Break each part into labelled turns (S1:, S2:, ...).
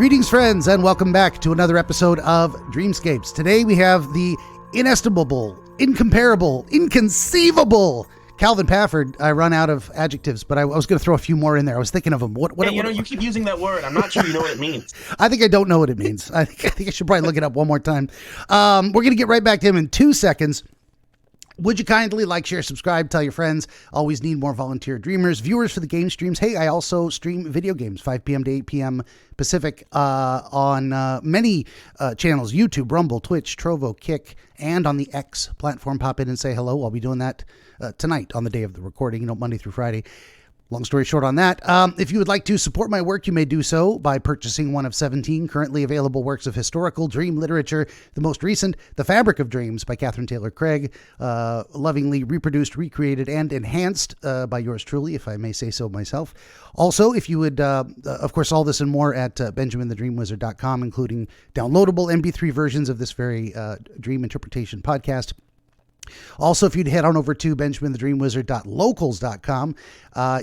S1: Greetings, friends, and welcome back to another episode of Dreamscapes. Today we have the inestimable, incomparable, inconceivable Calvin Pafford. I run out of adjectives, but I was going to throw a few more in there. I was thinking of them.
S2: You keep using that word. I'm not sure you know what it means.
S1: I think I don't know what it means. I think I should probably look it up one more time. We're going to get right back to him in 2 seconds. Would you kindly like, share, subscribe, tell your friends? Always need more volunteer dreamers, viewers for the game streams. Hey, I also stream video games, 5 p.m. to 8 p.m. Pacific on many channels, YouTube, Rumble, Twitch, Trovo, Kick, and on the X platform. Pop in and say hello. I'll be doing that tonight on the day of the recording, Monday through Friday. Long story short on that. If you would like to support my work, you may do so by purchasing one of 17 currently available works of historical dream literature. The most recent, The Fabric of Dreams by Catherine Taylor Craig, lovingly reproduced, recreated, and enhanced by yours truly, if I may say so myself. Also, if you would, of course, all this and more at BenjaminTheDreamWizard.com, including downloadable MP3 versions of this very dream interpretation podcast. Also, if you'd head on over to BenjaminTheDreamWizard.locals.com,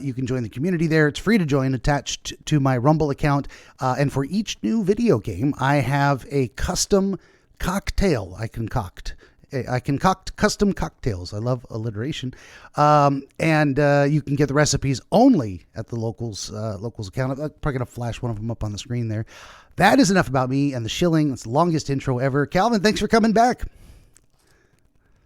S1: you can join the community there. It's free to join, attached to my Rumble account. And for each new video game, I have a custom cocktail I concoct. I concoct custom cocktails. I love alliteration. And you can get the recipes only at the locals account. I'm probably going to flash one of them up on the screen there. That is enough about me and the shilling. It's the longest intro ever. Calvin, thanks for coming back.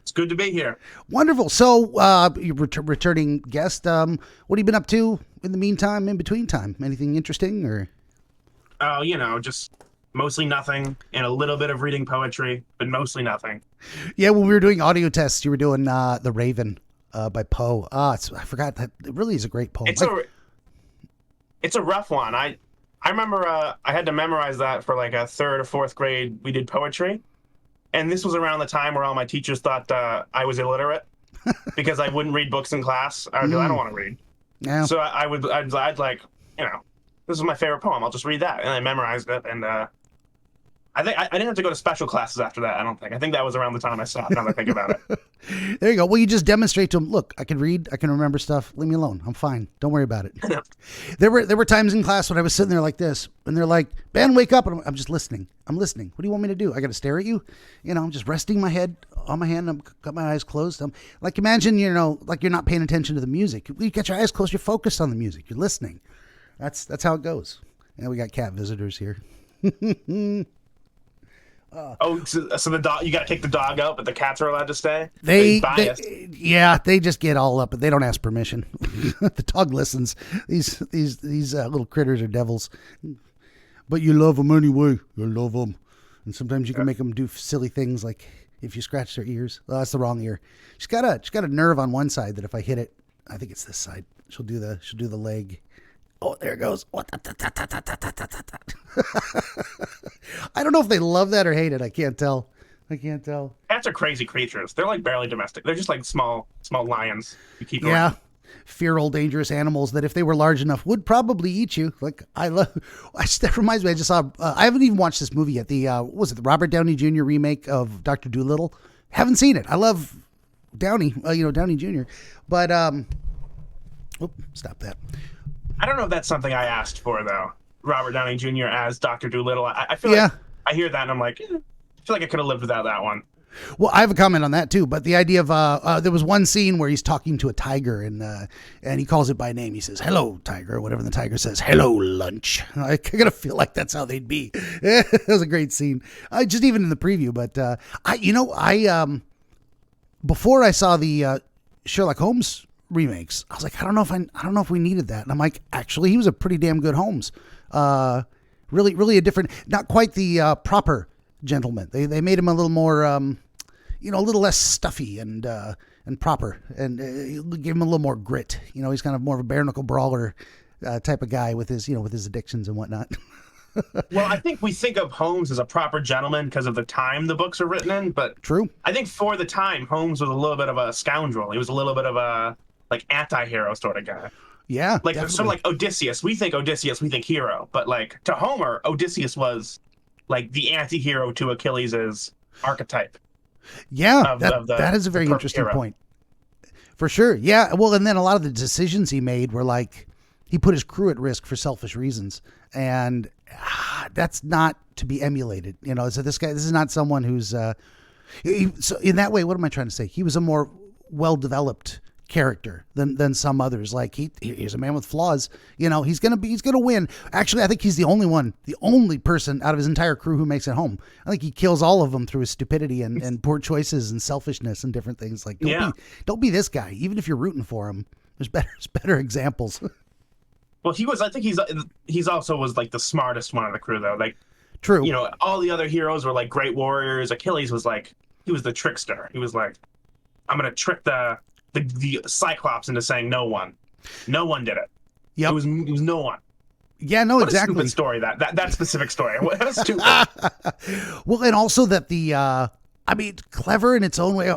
S2: It's good to be here.
S1: Wonderful. So, you're returning guest. What have you been up to in the meantime, in between time? Anything interesting or?
S2: Oh, just mostly nothing and a little bit of reading poetry, but mostly nothing.
S1: Yeah, when we were doing audio tests, you were doing The Raven by Poe. I forgot that. It really is a great poem.
S2: It's a rough one. I remember I had to memorize that for like a third or fourth grade. We did poetry. And this was around the time where all my teachers thought I was illiterate because I wouldn't read books in class. I would be like, I don't want to read. Yeah. So I'd like, this is my favorite poem. I'll just read that. And I memorized it. And I think I didn't have to go to special classes after that, I don't think. I think that was around the time I stopped, now that I think about it.
S1: There you go. Well, you just demonstrate to them, look, I can read, I can remember stuff. Leave me alone. I'm fine. Don't worry about it. There were times in class when I was sitting there like this, and they're like, Ben, wake up. And I'm just listening. I'm listening. What do you want me to do? I got to stare at you? I'm just resting my head on my hand. I've got my eyes closed. I'm like, imagine, like you're not paying attention to the music. You got your eyes closed. You're focused on the music. You're listening. That's how it goes. And we got cat visitors here.
S2: So the dog, you got to kick the dog out, but the cats are allowed to stay?
S1: They just get all up, but they don't ask permission. The dog listens. These little critters are devils, but you love them anyway. You love them, and sometimes you can make them do silly things, like if you scratch their ears. Oh, that's the wrong ear. She's got a nerve on one side that if I hit it, I think it's this side. She'll do the leg. Oh, there it goes. I don't know if they love that or hate it. I can't tell.
S2: Cats are crazy creatures. They're like barely domestic. They're just like small lions. You keep
S1: around. Yeah. Feral, dangerous animals that if they were large enough would probably eat you. Like that reminds me, I just saw, I haven't even watched this movie yet. The Robert Downey Jr. remake of Dr. Dolittle. Haven't seen it. I love Downey, Downey Jr. But, stop that.
S2: I don't know if that's something I asked for, though. Robert Downey Jr. as Dr. Dolittle. I feel like I hear that and I'm like, I feel like I could have lived without that one.
S1: Well, I have a comment on that, too. But the idea of there was one scene where he's talking to a tiger and he calls it by name. He says, hello, tiger, whatever. And the tiger says, hello, lunch. I kind of feel like that's how they'd be. It was a great scene. Just even in the preview. But before I saw the Sherlock Holmes remakes, I was like, I don't know if we needed that. And I'm like, actually, he was a pretty damn good Holmes. Really a different, not quite the proper gentleman. They made him a little more, a little less stuffy and proper, and gave him a little more grit. He's kind of more of a bare knuckle brawler type of guy with his addictions and whatnot.
S2: Well, I think we think of Holmes as a proper gentleman because of the time the books are written in, but
S1: true.
S2: I think for the time, Holmes was a little bit of a scoundrel. He was a little bit of a anti-hero sort of guy.
S1: Yeah,
S2: like definitely. Sort of like Odysseus. We think hero, but like to Homer, Odysseus was like the anti-hero to Achilles' archetype.
S1: Yeah, that is a very interesting point. For sure. Yeah. Well, and then a lot of the decisions he made were like, he put his crew at risk for selfish reasons. And that's not to be emulated. So this is not someone who's so in that way. What am I trying to say? He was a more well-developed character than some others. Like he's a man with flaws. He's gonna win. Actually, I think he's the only person out of his entire crew who makes it home. I think he kills all of them through his stupidity and poor choices and selfishness and different things. Like don't be this guy, even if you're rooting for him. There's better examples.
S2: Well, I think he's also was like the smartest one of the crew though. Like,
S1: true.
S2: All the other heroes were like great warriors. Achilles was like, he was the trickster. He was like, I'm gonna trick the Cyclops into saying no one did it. Yeah, it was no one.
S1: Yeah, no,
S2: what
S1: exactly.
S2: A stupid story that specific story. What a stupid.
S1: Well, and also that clever in its own way.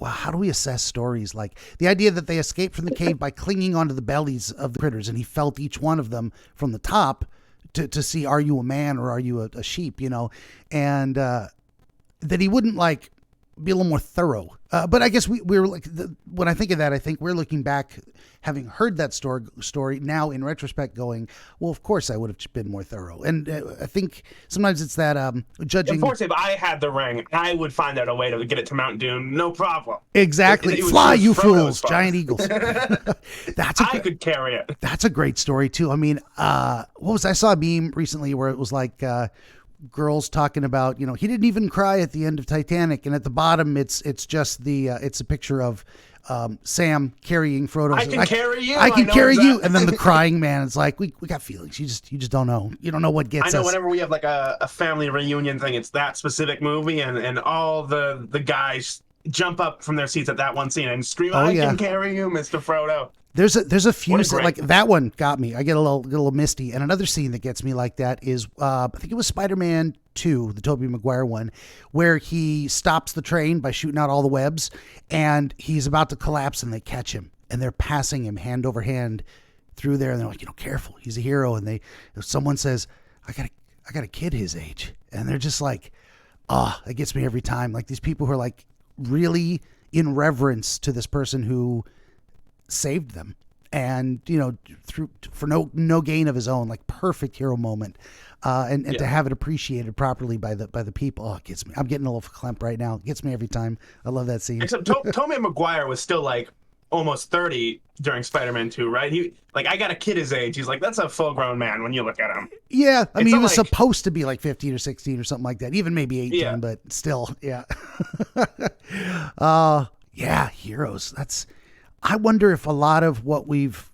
S1: How do we assess stories? Like the idea that they escaped from the cave by clinging onto the bellies of the critters, and he felt each one of them from the top to see, are you a man or are you a sheep? And that he wouldn't like be a little more thorough. But I guess we're like, when I think of that, I think we're looking back, having heard that story now in retrospect going, well, of course I would have been more thorough. And I think sometimes it's that judging.
S2: Of course, if I had the ring, I would find out a way to get it to Mount Doom. No problem.
S1: Exactly. It Fly, you fools. Giant eagles. I
S2: could carry it.
S1: That's a great story too. I mean, I saw a meme recently where it was like, girls talking about, he didn't even cry at the end of Titanic, and at the bottom it's just it's a picture of Sam carrying Frodo.
S2: I can carry you.
S1: I can carry you, and then the crying man. It's like we got feelings. You just don't know. You don't know what gets us.
S2: I know. Whenever we have like a family reunion thing, it's that specific movie, and all the guys jump up from their seats at that one scene and scream, "I can carry you, Mr. Frodo." There's a few like that one got me. I get a little misty. And another scene that gets me like that is I think it was Spider-Man 2, the Tobey Maguire one, where he stops the train by shooting out all the webs, and he's about to collapse, and they catch him, and they're passing him hand over hand through there, and they're like, careful, he's a hero. And someone says, I got a kid his age, and they're just like, it gets me every time. Like these people who are like really in reverence to this person who saved them, and for no gain of his own, like perfect hero moment, and to have it appreciated properly by the people. It gets me. I'm getting a little clamp right now. It gets me every time. I love that scene. Except Tobey Maguire was still like almost 30 during Spider-Man 2, right? He like, I got a kid his age. He's like, that's a full-grown man when you look at him.
S1: Yeah, I mean, he was supposed to be like 15 or 16 or something like that, even maybe 18, but still, yeah. Yeah, heroes. I wonder if a lot of what this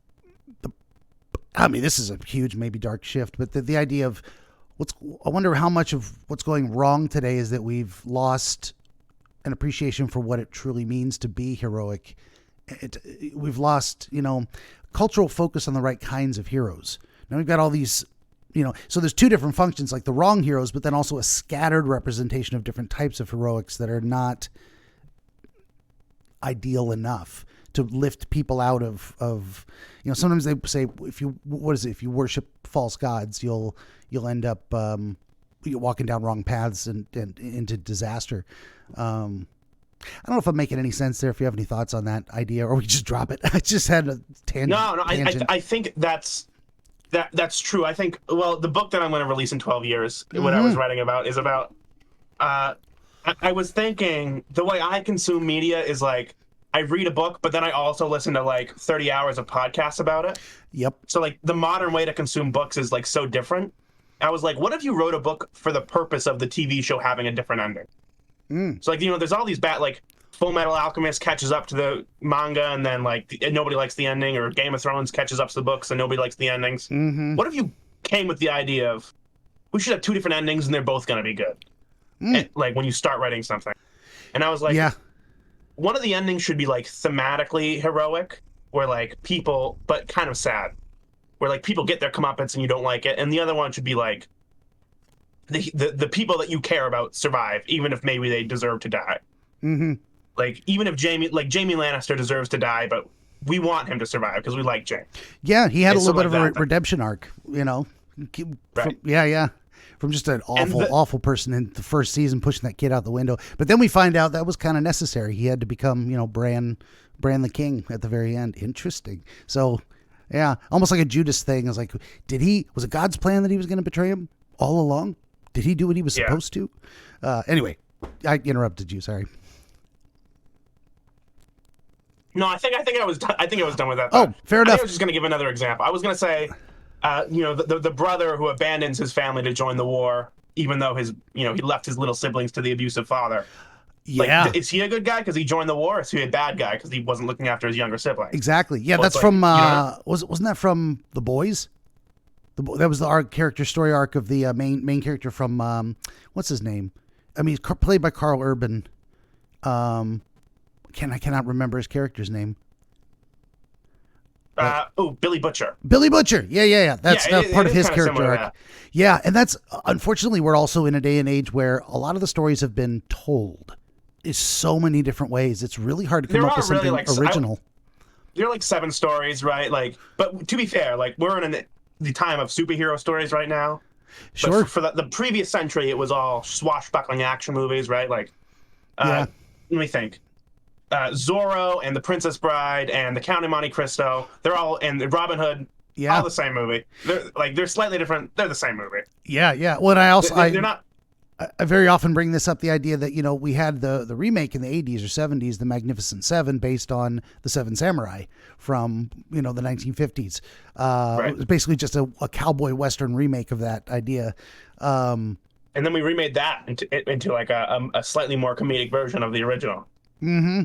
S1: is a huge, maybe dark shift, but the idea of I wonder how much of what's going wrong today is that we've lost an appreciation for what it truly means to be heroic. We've lost, cultural focus on the right kinds of heroes. Now we've got all these, so there's two different functions, like the wrong heroes, but then also a scattered representation of different types of heroics that are not ideal enough to lift people out of sometimes they say if you worship false gods, you'll end up you're walking down wrong paths and into disaster. I don't know if I'm making any sense there. If you have any thoughts on that idea, or we just drop it. I just had a tangent.
S2: No, I think that's true. I think, well, the book that I'm going to release in 12 years, what I was writing about, is about. I was thinking the way I consume media is like, I read a book, but then I also listen to like 30 hours of podcasts about it. Yep. So like the modern way to consume books is like so different. I was like, what if you wrote a book for the purpose of the TV show having a different ending? So like, there's all these like Full Metal Alchemist catches up to the manga, and then like nobody likes the ending, or Game of Thrones catches up to the books and nobody likes the endings. What if you came with the idea of we should have two different endings and they're both going to be good? And, like when you start writing something. And I was like, one of the endings should be like thematically heroic, where like people, but kind of sad, where like people get their comeuppance and you don't like it. And the other one should be like the people that you care about survive, even if maybe they deserve to die. Like even if Jamie Lannister deserves to die, but we want him to survive because we like Jaime.
S1: Yeah, he had a little bit of a redemption arc, Right. From just an awful person in the first season pushing that kid out the window. But then we find out that was kind of necessary. He had to become, Bran the king at the very end. Interesting. So, yeah, almost like a Judas thing. It's like, was it God's plan that he was going to betray him? all along? Did he do what he was
S2: Yeah.
S1: supposed to? Anyway, I interrupted you. Sorry.
S2: No, I think I was done. I think I was done with that.
S1: Oh, fair
S2: I
S1: enough.
S2: think I was just going to give another example. I was going to say, the brother who abandons his family to join the war, even though he left his little siblings to the abusive father.
S1: Yeah.
S2: Like, is he a good guy because he joined the war? Or is he a bad guy because he wasn't looking after his younger siblings?
S1: Exactly. Yeah,
S2: Well,
S1: that's
S2: it's
S1: from
S2: like,
S1: wasn't that from The Boys? That was the character story arc of the main character from what's his name? I mean, he's played by Carl Urban. I cannot remember his character's name.
S2: Billy Butcher.
S1: Billy Butcher. Yeah. That's part of his character arc. Yeah, and that's unfortunately we're also in a day and age where a lot of the stories have been told in so many different ways. It's really hard to come up with something original.
S2: There are like 7 stories, right? Like, but to be fair, like we're in the time of superhero stories right now.
S1: Sure.
S2: But for the previous century, it was all swashbuckling action movies, right? Like, let me think. Zorro and The Princess Bride and The Count of Monte Cristo, they're all, and Robin Hood, all the same movie. They're slightly different. They're the same movie.
S1: Yeah. Well, and I also
S2: they're not.
S1: I very often bring this up, the idea that, we had the remake in the 80s or 70s, The Magnificent Seven, based on The Seven Samurai from, the 1950s.
S2: Right.
S1: It was basically just a cowboy Western remake of that idea.
S2: And then we remade that into like a slightly more comedic version of the original.
S1: Mm-hmm.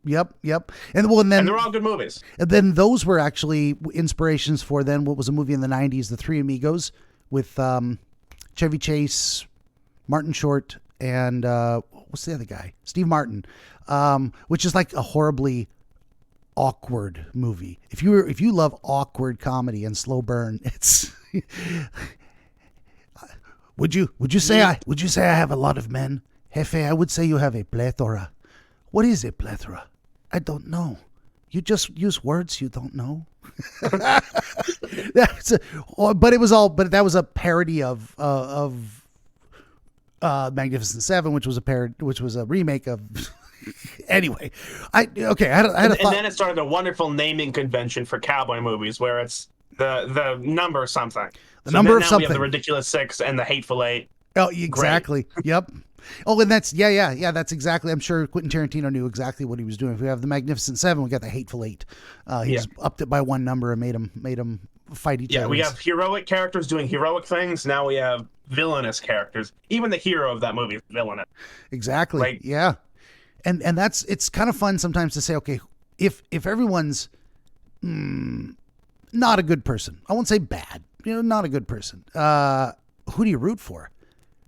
S1: Yep. And
S2: they're all good movies.
S1: And then those were actually inspirations for then what was a movie in the 90s, The Three Amigos, with Chevy Chase, Martin Short, and what's the other guy? Steve Martin, which is like a horribly awkward movie. If you love awkward comedy and slow burn, it's would you say I have a lot of men? Jefe, I would say you have a plethora. What is a plethora? I don't know. You just use words you don't know. But that was a parody of Magnificent Seven, which was a remake of. Anyway, I had a thought.
S2: And then it started a wonderful naming convention for cowboy movies, where it's the number something.
S1: The number of
S2: now
S1: something.
S2: We have the Ridiculous Six and the Hateful Eight.
S1: Oh, exactly. Great. Yep. Oh, and that's that's exactly. I'm sure Quentin Tarantino knew exactly what he was doing. If we have the Magnificent Seven, we got the Hateful Eight. He just upped it by one number and made them fight each other.
S2: Yeah, we have heroic characters doing heroic things. Now we have villainous characters. Even the hero of that movie is villainous.
S1: Exactly. Yeah. And it's kind of fun sometimes to say, okay, if everyone's not a good person, I won't say bad, not a good person. Who do you root for?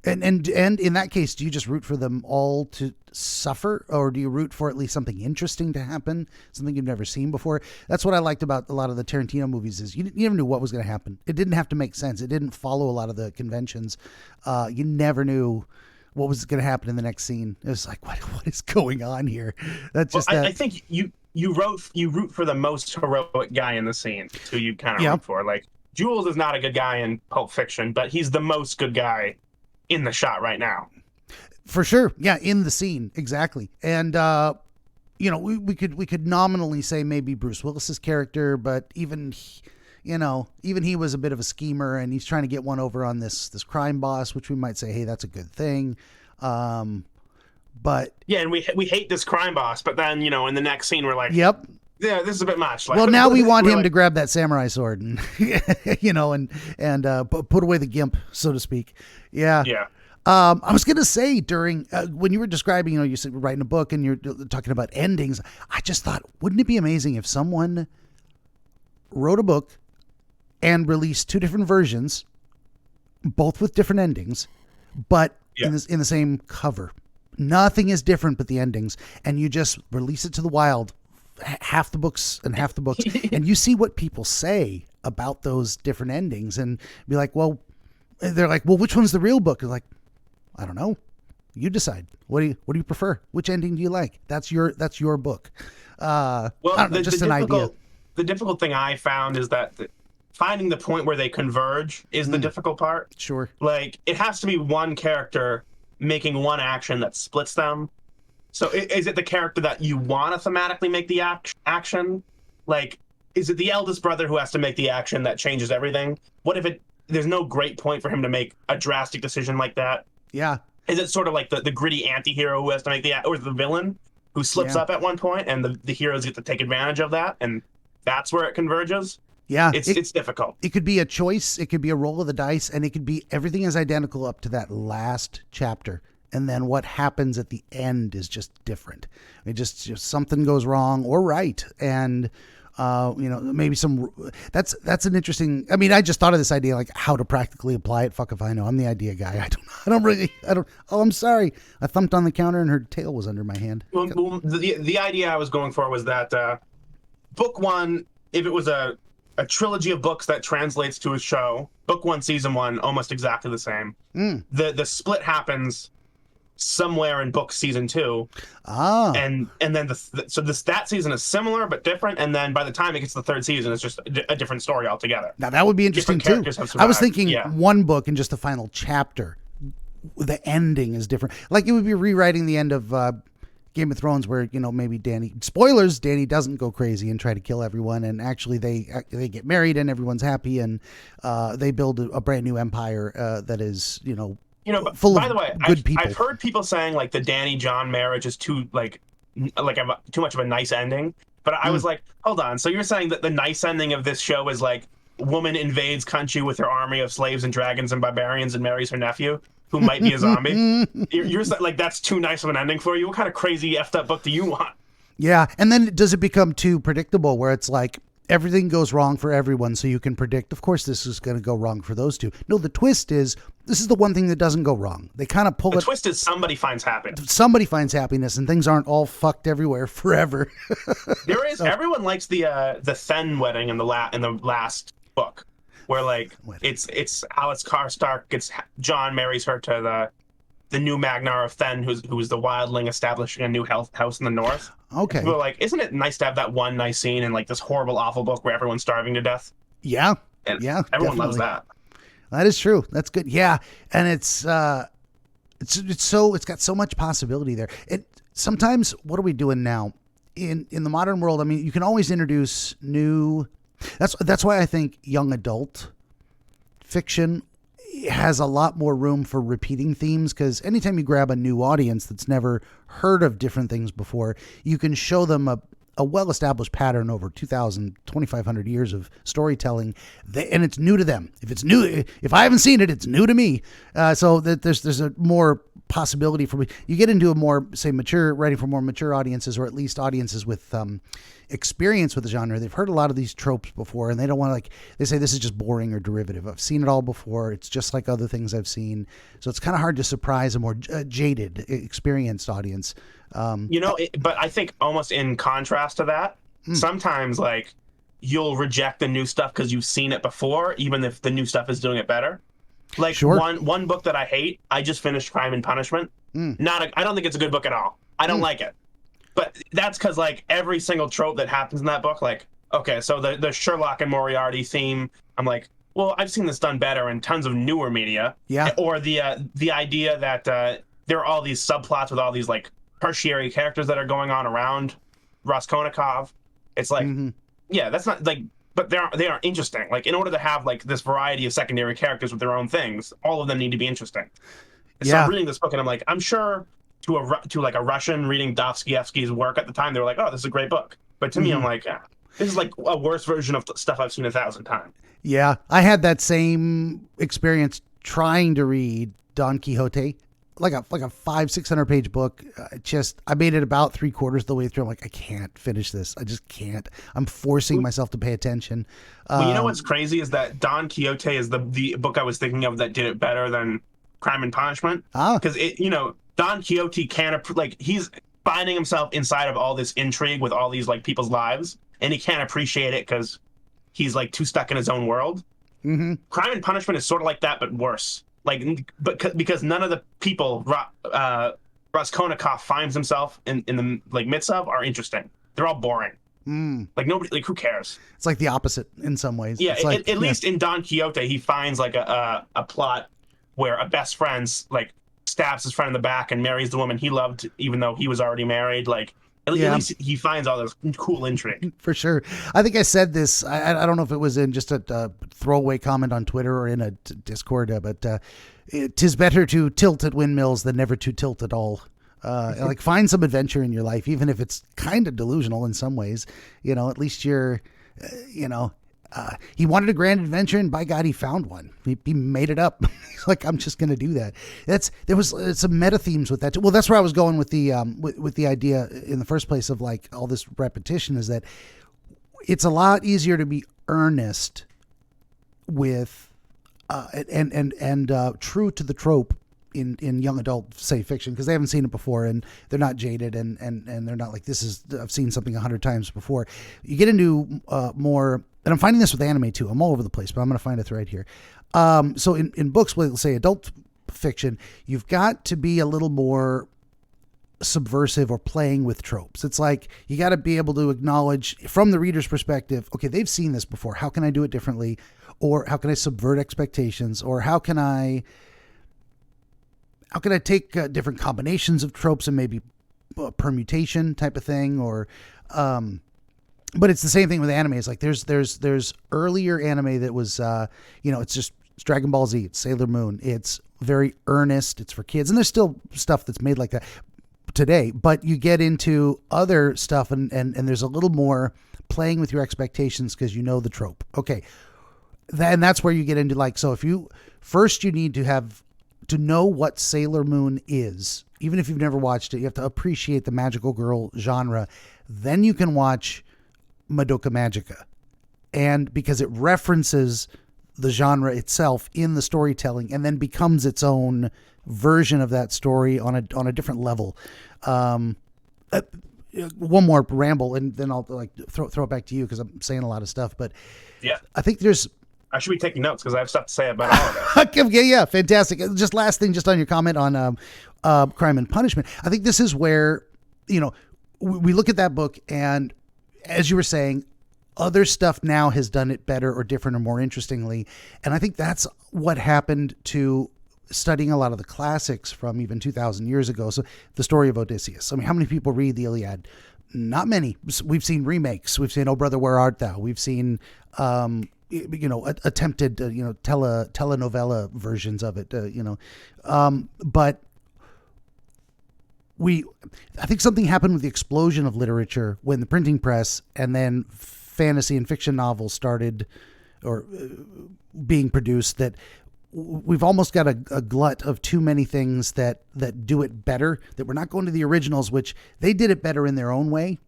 S1: And in that case, do you just root for them all to suffer, or do you root for at least something interesting to happen, something you've never seen before? That's what I liked about a lot of the Tarantino movies is you never knew what was going to happen. It didn't have to make sense. It didn't follow a lot of the conventions. You never knew what was going to happen in the next scene. It was like, what is going on here? That's just
S2: I think you root for the most heroic guy in the scene, who you kind of root for. Like, Jules is not a good guy in Pulp Fiction, but he's the most good guy in the shot right now.
S1: For sure. Yeah, in the scene. Exactly. And we could nominally say maybe Bruce Willis's character, but even he was a bit of a schemer, and he's trying to get one over on this crime boss, which we might say, hey, that's a good thing. But
S2: yeah, and we hate this crime boss, but then, in the next scene we're like,
S1: yep.
S2: Yeah, this is a bit much.
S1: Well, now we want him to grab that samurai sword and, and put away the gimp, so to speak. Yeah.
S2: Yeah.
S1: I was going to say during, when you were describing, you said writing a book and you're talking about endings, I just thought, wouldn't it be amazing if someone wrote a book and released 2 different versions, both with different endings, but in the same cover? Nothing is different but the endings, and you just release it to the wild, half the books, and you see what people say about those different endings, and be like, well, they're like, well, which one's the real book? It's like, I don't know. You decide. What do you prefer? Which ending do you like? That's your book. Well, I don't know, just an idea.
S2: The difficult thing I found is that finding the point where they converge is the difficult part.
S1: Sure.
S2: Like, it has to be one character making one action that splits them. So is it the character that you want to thematically make the action? Like, is it the eldest brother who has to make the action that changes everything? What if there's no great point for him to make a drastic decision like that.
S1: Yeah.
S2: Is it sort of like the gritty anti-hero who has to make or the villain who slips up at one point and the heroes get to take advantage of that, and that's where it converges?
S1: Yeah.
S2: It's difficult.
S1: It could be a choice, it could be a roll of the dice, and it could be everything is identical up to that last chapter. And then what happens at the end is just different. It just something goes wrong or right. And maybe that's an interesting. I mean, I just thought of this idea, like how to practically apply it. Fuck if I know. I'm the idea guy. I don't. Oh, I'm sorry. I thumped on the counter and her tail was under my hand.
S2: Well, the idea I was going for was that book one, if it was a trilogy of books that translates to a show, book one, season one, almost exactly the same. The split happens somewhere in book season two, and then that season is similar but different, and then by the time it gets to the third season, it's just a different story altogether.
S1: Now that would be interesting too. I was thinking one book and just the final chapter, the ending is different. Like it would be rewriting the end of Game of Thrones, where maybe Danny doesn't go crazy and try to kill everyone, and actually they get married and everyone's happy, and they build a brand new empire that is full
S2: by
S1: of
S2: the way,
S1: good people.
S2: I've heard people saying like the Danny John marriage is too much of a nice ending. But I was like, hold on. So you're saying that the nice ending of this show is like woman invades country with her army of slaves and dragons and barbarians and marries her nephew, who might be a zombie? You're like, that's too nice of an ending for you? What kind of crazy effed up book do you want?
S1: Yeah, and then does it become too predictable where it's like everything goes wrong for everyone, so you can predict, of course, this is going to go wrong for those two. No, the twist is, this is the one thing that doesn't go wrong. They kind of pull it.
S2: The twist is somebody finds happiness.
S1: Somebody finds happiness, and things aren't all fucked everywhere forever.
S2: There is. Everyone likes the Thenn wedding in the last book, where like it's Alex Karstark. John marries her to the new Magnar of Thenn, who's the wildling establishing a new house in the north.
S1: Okay.
S2: People are like, isn't it nice to have that one nice scene in like this horrible, awful book where everyone's starving to death?
S1: Yeah.
S2: And
S1: yeah.
S2: Everyone loves that.
S1: That is true. That's good. Yeah. And it's got so much possibility there. Sometimes what are we doing now in the modern world? I mean, you can always introduce new, that's why I think young adult fiction has a lot more room for repeating themes, because anytime you grab a new audience that's never heard of different things before, you can show them a well-established pattern over 2,000, 2,500 years of storytelling, and it's new to them. If I haven't seen it, it's new to me. So that there's a more possibility for me. You get into a more, say, writing for more mature audiences, or at least audiences with experience with the genre. They've heard a lot of these tropes before, and they don't want to, they say this is just boring or derivative. I've seen it all before. It's just like other things I've seen. So it's kind of hard to surprise a more jaded, experienced audience.
S2: But I think almost in contrast to that, sometimes like you'll reject the new stuff because you've seen it before, even if the new stuff is doing it better. Like one book that I hate, I just finished Crime and Punishment. I don't think it's a good book at all. I don't like it. But that's because like every single trope that happens in that book, like, okay, so the Sherlock and Moriarty theme, I'm like, well, I've seen this done better in tons of newer media.
S1: Yeah.
S2: Or the idea that there are all these subplots with all these like tertiary characters that are going on around Raskolnikov. It's like, yeah, that's not like, but they are interesting. Like, in order to have like this variety of secondary characters with their own things, all of them need to be interesting. So I'm reading this book and I'm like, I'm sure to like a Russian reading Dostoevsky's work at the time, they were like, oh, this is a great book. But to me, I'm like, this is like a worse version of stuff I've seen 1,000 times.
S1: Yeah, I had that same experience trying to read Don Quixote, like a 500-600 page book. I made it about 3/4 of the way through. I'm like, I can't finish this. I just can't. I'm forcing myself to pay attention.
S2: Well, you know what's crazy is that Don Quixote is the book I was thinking of that did it better than Crime and Punishment. Because Don Quixote he's finding himself inside of all this intrigue with all these like people's lives, and he can't appreciate it because he's like too stuck in his own world. Crime and Punishment is sort of like that, but worse. Because none of the people Raskolnikov finds himself in the like midst of are interesting. They're all boring. Like nobody, like who cares?
S1: It's like the opposite in some ways.
S2: Yeah,
S1: it's like,
S2: at least in Don Quixote, he finds like a plot where a best friend like stabs his friend in the back and marries the woman he loved, even though he was already married. Like At
S1: Yeah.
S2: least he finds all this cool intrigue.
S1: For sure. I think I said this. I don't know if it was in just a throwaway comment on Twitter or in a Discord, but "'tis better to tilt at windmills than never to tilt at all." Like, find some adventure in your life, even if it's kind of delusional in some ways. At least you're, he wanted a grand adventure, and by God, he found one. He made it up. He's like, I'm just going to do that. There was some meta themes with that too. Well, that's where I was going with the with the idea in the first place of like all this repetition, is that it's a lot easier to be earnest with and true to the trope in young adult, say, fiction, because they haven't seen it before and they're not jaded and they're not like, I've seen something 100 times before. You get into more, and I'm finding this with anime too. I'm all over the place, but I'm going to find a thread here. So in books, let's say adult fiction, you've got to be a little more subversive or playing with tropes. It's like you got to be able to acknowledge from the reader's perspective, okay, they've seen this before. How can I do it differently? Or how can I subvert expectations? Or how can I take different combinations of tropes and maybe a permutation type of thing? Or, but it's the same thing with anime. It's like there's earlier anime that was, it's Dragon Ball Z, it's Sailor Moon. It's very earnest. It's for kids. And there's still stuff that's made like that today, but you get into other stuff and there's a little more playing with your expectations because you know the trope. Okay. And that's where you get into like, so if you need to know what Sailor Moon is, even if you've never watched it, you have to appreciate the magical girl genre. Then you can watch Madoka Magica. And because it references the genre itself in the storytelling and then becomes its own version of that story on a different level. One more ramble and then I'll like throw it back to you because I'm saying a lot of stuff, but
S2: yeah,
S1: I think
S2: I should be taking notes because I have stuff to say about all of it.
S1: Yeah, fantastic. Just last thing, just on your comment on Crime and Punishment. I think this is where, we look at that book and as you were saying, other stuff now has done it better or different or more interestingly. And I think that's what happened to studying a lot of the classics from even 2,000 years ago. So the story of Odysseus. I mean, how many people read the Iliad? Not many. We've seen remakes. We've seen Oh Brother, Where Art Thou? We've seen, attempted, telenovela versions of it, but I think something happened with the explosion of literature when the printing press and then fantasy and fiction novels started or being produced, that we've almost got a glut of too many things that do it better, that we're not going to the originals, which they did it better in their own way.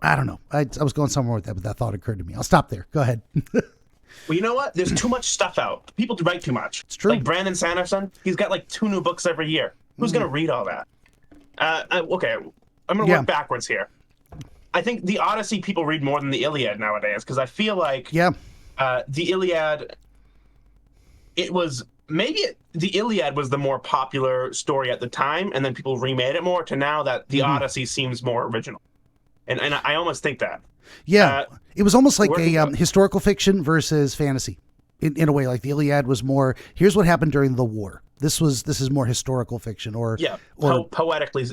S1: I don't know. I was going somewhere with that, but that thought occurred to me. I'll stop there. Go ahead.
S2: Well, you know what? There's too much stuff out. People write too much.
S1: It's true.
S2: Like Brandon Sanderson, he's got like 2 new books every year. Who's going to read all that? Okay, I'm going to work backwards here. I think the Odyssey people read more than the Iliad nowadays because I feel like the Iliad, the Iliad was the more popular story at the time, and then people remade it more to now that the Odyssey seems more original. And I almost think that.
S1: Yeah, it was almost like a historical fiction versus fantasy in a way. Like the Iliad was more, here's what happened during the war. This is more historical fiction or
S2: poetically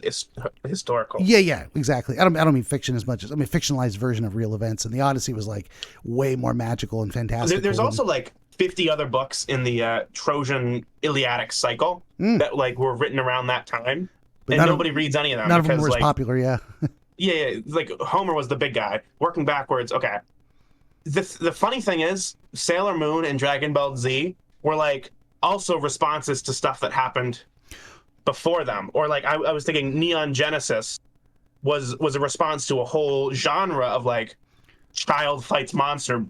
S2: historical.
S1: Yeah, exactly. I don't mean fiction as much as fictionalized version of real events. And the Odyssey was like way more magical and fantastic.
S2: There's also like 50 other books in the Trojan Iliadic cycle that like were written around that time, but and nobody reads any of them.
S1: None of them were as popular. Yeah.
S2: Yeah, like Homer was the big guy. Working backwards, okay. The funny thing is, Sailor Moon and Dragon Ball Z were like also responses to stuff that happened before them. Or like I was thinking Neon Genesis was a response to a whole genre of like child fights monster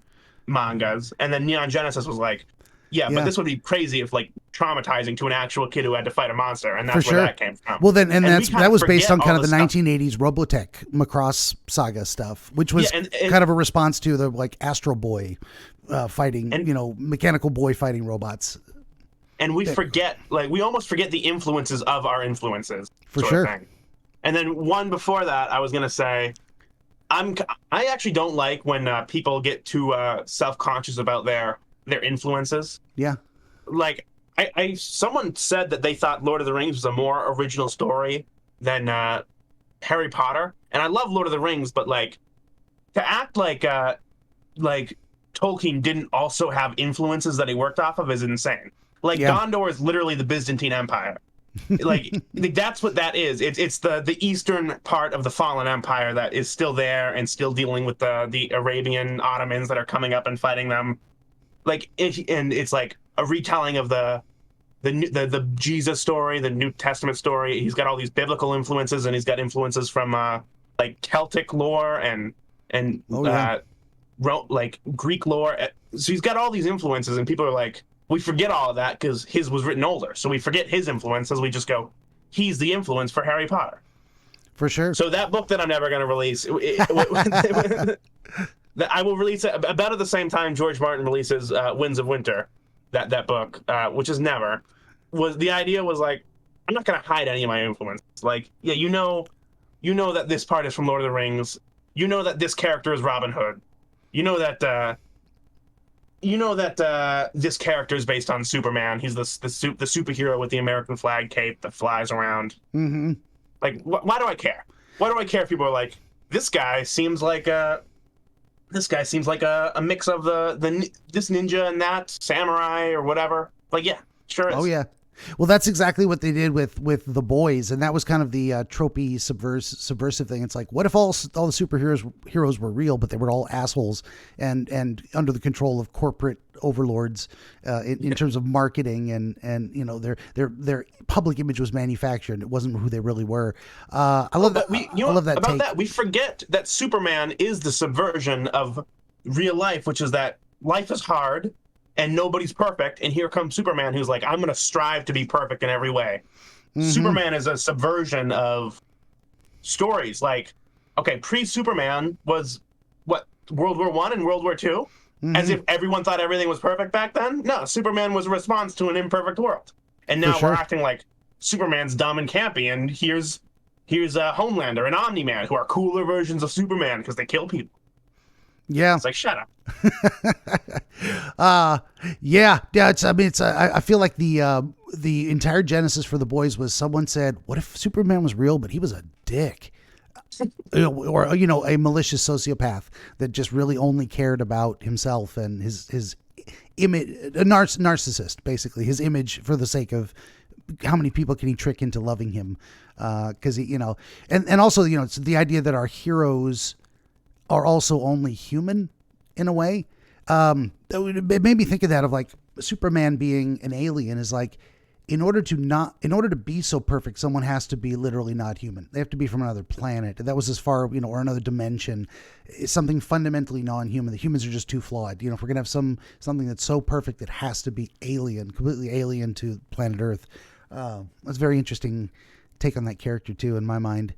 S2: mangas, and then Neon Genesis was like, but this would be crazy if like traumatizing to an actual kid who had to fight a monster, and that's where that came from.
S1: Well, then, and that was based on kind of the 1980s Robotech Macross saga stuff, which was kind of a response to the like Astro Boy fighting, mechanical boy fighting robots.
S2: And we almost forget the influences of our influences.
S1: For sure.
S2: Thing. And then one before that, I was gonna say, I actually don't like when people get too self-conscious about their influences.
S1: Yeah.
S2: Like someone said that they thought Lord of the Rings was a more original story than Harry Potter, and I love Lord of the Rings, but like to act like Tolkien didn't also have influences that he worked off of is insane. Like
S1: Yeah.
S2: Gondor is literally the Byzantine Empire. Like that's what that is. It's the eastern part of the fallen empire that is still there and still dealing with the Arabian Ottomans that are coming up and fighting them. And it's like a retelling of the Jesus story, the New Testament story. He's got all these biblical influences, and he's got influences from like Celtic lore and like Greek lore. So he's got all these influences, and people are like, we forget all of that because his was written older. So we forget his influences. We just go, he's the influence for Harry Potter.
S1: For sure.
S2: So that book that I'm never going to release, I will release it about at the same time George Martin releases Winds of Winter, that book, which is never. The idea was like, I'm not going to hide any of my influence. Like, yeah, you know that this part is from Lord of the Rings. You know that this character is Robin Hood. You know that this character is based on Superman. He's the superhero with the American flag cape that flies around.
S1: Mm-hmm.
S2: Like, why do I care? Why do I care if people are like, this guy seems like a mix of this ninja and that samurai or whatever. Like, yeah, sure is.
S1: Oh yeah. Well, that's exactly what they did with The Boys, and that was kind of the tropey subversive thing. It's like, what if all the heroes were real, but they were all assholes and under the control of corporate overlords in terms of marketing and you know their public image was manufactured. It wasn't who they really were. I love that. I love that
S2: about
S1: take.
S2: that. We forget that Superman is the subversion of real life, which is that life is hard. And nobody's perfect, and here comes Superman, who's like, I'm going to strive to be perfect in every way. Mm-hmm. Superman is a subversion of stories. Like, okay, pre-Superman was, what, World War I and World War II? Mm-hmm. As if everyone thought everything was perfect back then? No, Superman was a response to an imperfect world. And now we're acting like Superman's dumb and campy, and here's Homelander and Omni-Man, who are cooler versions of Superman because they kill people.
S1: Yeah.
S2: It's like, shut up.
S1: Yeah. I feel like the entire genesis for The Boys was someone said, what if Superman was real, but he was a dick? Or a malicious sociopath that just really only cared about himself and his image, a narcissist, basically, his image for the sake of how many people can he trick into loving him? Because and also, it's the idea that our heroes are also only human in a way. It made me think of that, of like Superman being an alien is like, in order to be so perfect, someone has to be literally not human. They have to be from another planet. That was as far, or another dimension. It's something fundamentally non-human. The humans are just too flawed. If we're going to have something that's so perfect, it has to be completely alien to planet Earth. That's a very interesting take on that character too, in my mind.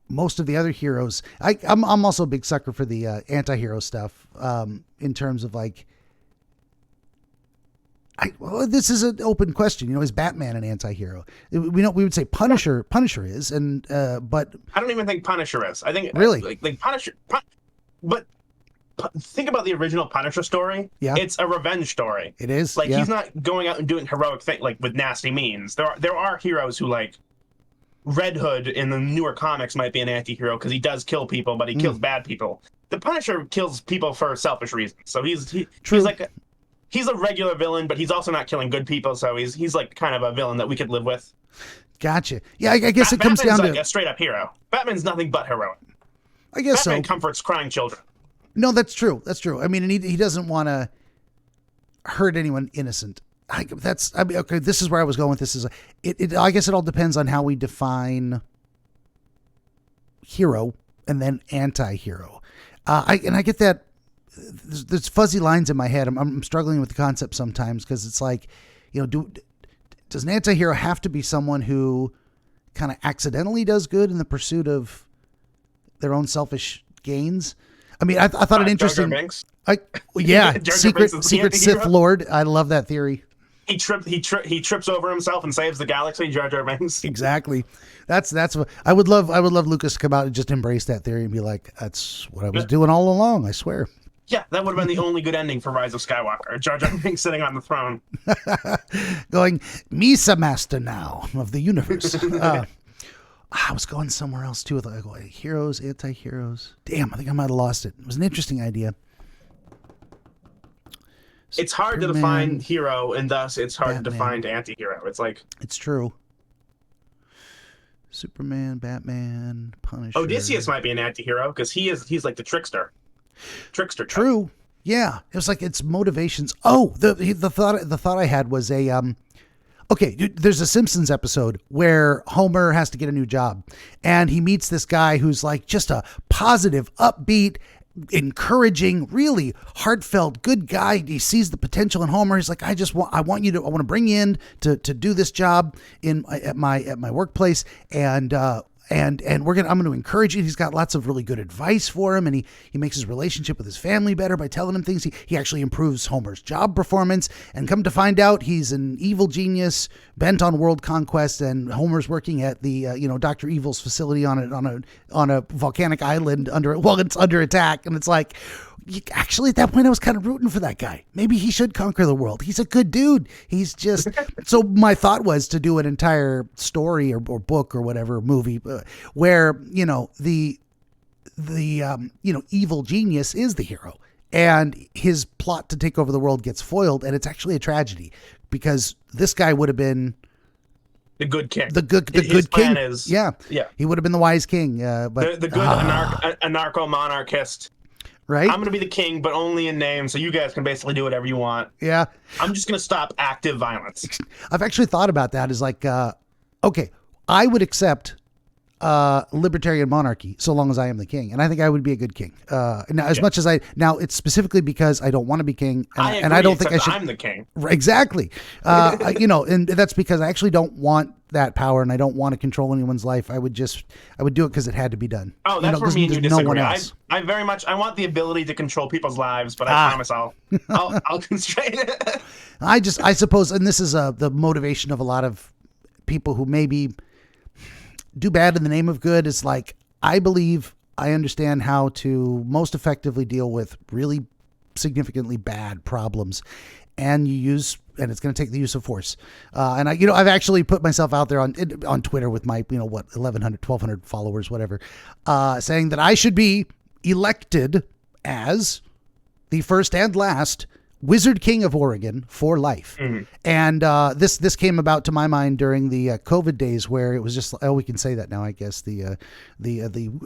S1: Most of the other heroes, I'm also a big sucker for the anti-hero stuff. In terms of like, this is an open question. Is Batman an anti-hero? We would say Punisher is, but
S2: I don't even think Punisher is. I think
S1: really
S2: like Punisher, but think about the original Punisher story.
S1: Yeah,
S2: it's a revenge story.
S1: It is.
S2: Like, he's not going out and doing heroic things like with nasty means. There are heroes who, like Red Hood in the newer comics, might be an anti-hero because he does kill people, but he kills bad people. The Punisher kills people for selfish reasons. So he's a regular villain, but he's also not killing good people. So he's like kind of a villain that we could live with.
S1: Gotcha. Yeah, I guess it comes down
S2: to
S1: a
S2: straight up hero. Batman's nothing but heroic.
S1: I guess
S2: Batman comforts crying children.
S1: No, that's true. That's true. I mean, and he doesn't want to hurt anyone innocent. Okay, this is where I was going with this. I guess it all depends on how we define hero and then anti-hero. I get that there's fuzzy lines in my head. I'm struggling with the concept sometimes because it's like, does an anti-hero have to be someone who kind of accidentally does good in the pursuit of their own selfish gains? I mean, I thought it interesting. Secret Sith Lord. I love that theory.
S2: He trips over himself and saves the galaxy. Jar Jar Binks.
S1: Exactly. That's what I would love. I would love Lucas to come out and just embrace that theory and be like, "That's what I was doing all along." I swear.
S2: Yeah, that would have been the only good ending for Rise of Skywalker. Jar Jar Binks sitting on the throne,
S1: going, "Misa Master now of the universe." I was going somewhere else too with like heroes, anti-heroes. Damn, I think I might have lost it. It was an interesting idea.
S2: It's hard to define hero, and thus it's hard to define anti-hero. It's like...
S1: It's true. Superman, Batman, Punisher.
S2: Odysseus might be an anti-hero because he's like the trickster.
S1: True. Yeah. It was like its motivations. Oh, the thought I had was okay, there's a Simpsons episode where Homer has to get a new job, and he meets this guy who's like just a positive, upbeat, encouraging, really heartfelt, good guy. He sees the potential in Homer. He's like, I want to bring you in to do this job at my workplace, and I'm going to encourage you. He's got lots of really good advice for him, and he makes his relationship with his family better by telling him things. He actually improves Homer's job performance, and come to find out, he's an evil genius bent on world conquest, and Homer's working at the Dr. Evil's facility on a volcanic island it's under attack, and it's like, actually at that point I was kind of rooting for that guy. Maybe he should conquer the world. He's a good dude. He's just so my thought was to do an entire story or book or whatever movie where the evil genius is the hero, and his plot to take over the world gets foiled, and it's actually a tragedy because this guy would have been
S2: the good king.
S1: The good king. Yeah. He would have been the wise king. But
S2: the good anarcho-monarchist.
S1: Right?
S2: I'm going to be the king, but only in name, so you guys can basically do whatever you want.
S1: Yeah.
S2: I'm just going to stop active violence.
S1: I've actually thought about that as like, okay, I would accept libertarian monarchy so long as I am the king, and I think I would be a good king. Now, as much as it's specifically because I don't want to be king, and I don't think I should.
S2: I'm the king.
S1: Exactly. And that's because I actually don't want that power, and I don't want to control anyone's life. I would do it because it had to be done.
S2: Oh, that's where me and you disagree. No one else. I very much, I want the ability to control people's lives, but I promise I'll constrain it.
S1: I suppose, and this is the motivation of a lot of people who maybe do bad in the name of good. It's like, I believe I understand how to most effectively deal with really significantly bad problems, and it's going to take the use of force. And I've actually put myself out there on Twitter with my, 1,100, 1,200 followers, whatever, saying that I should be elected as the first and last Wizard King of Oregon for life. Mm-hmm. And this came about to my mind during the COVID days, where it was just, we can say that now, I guess, the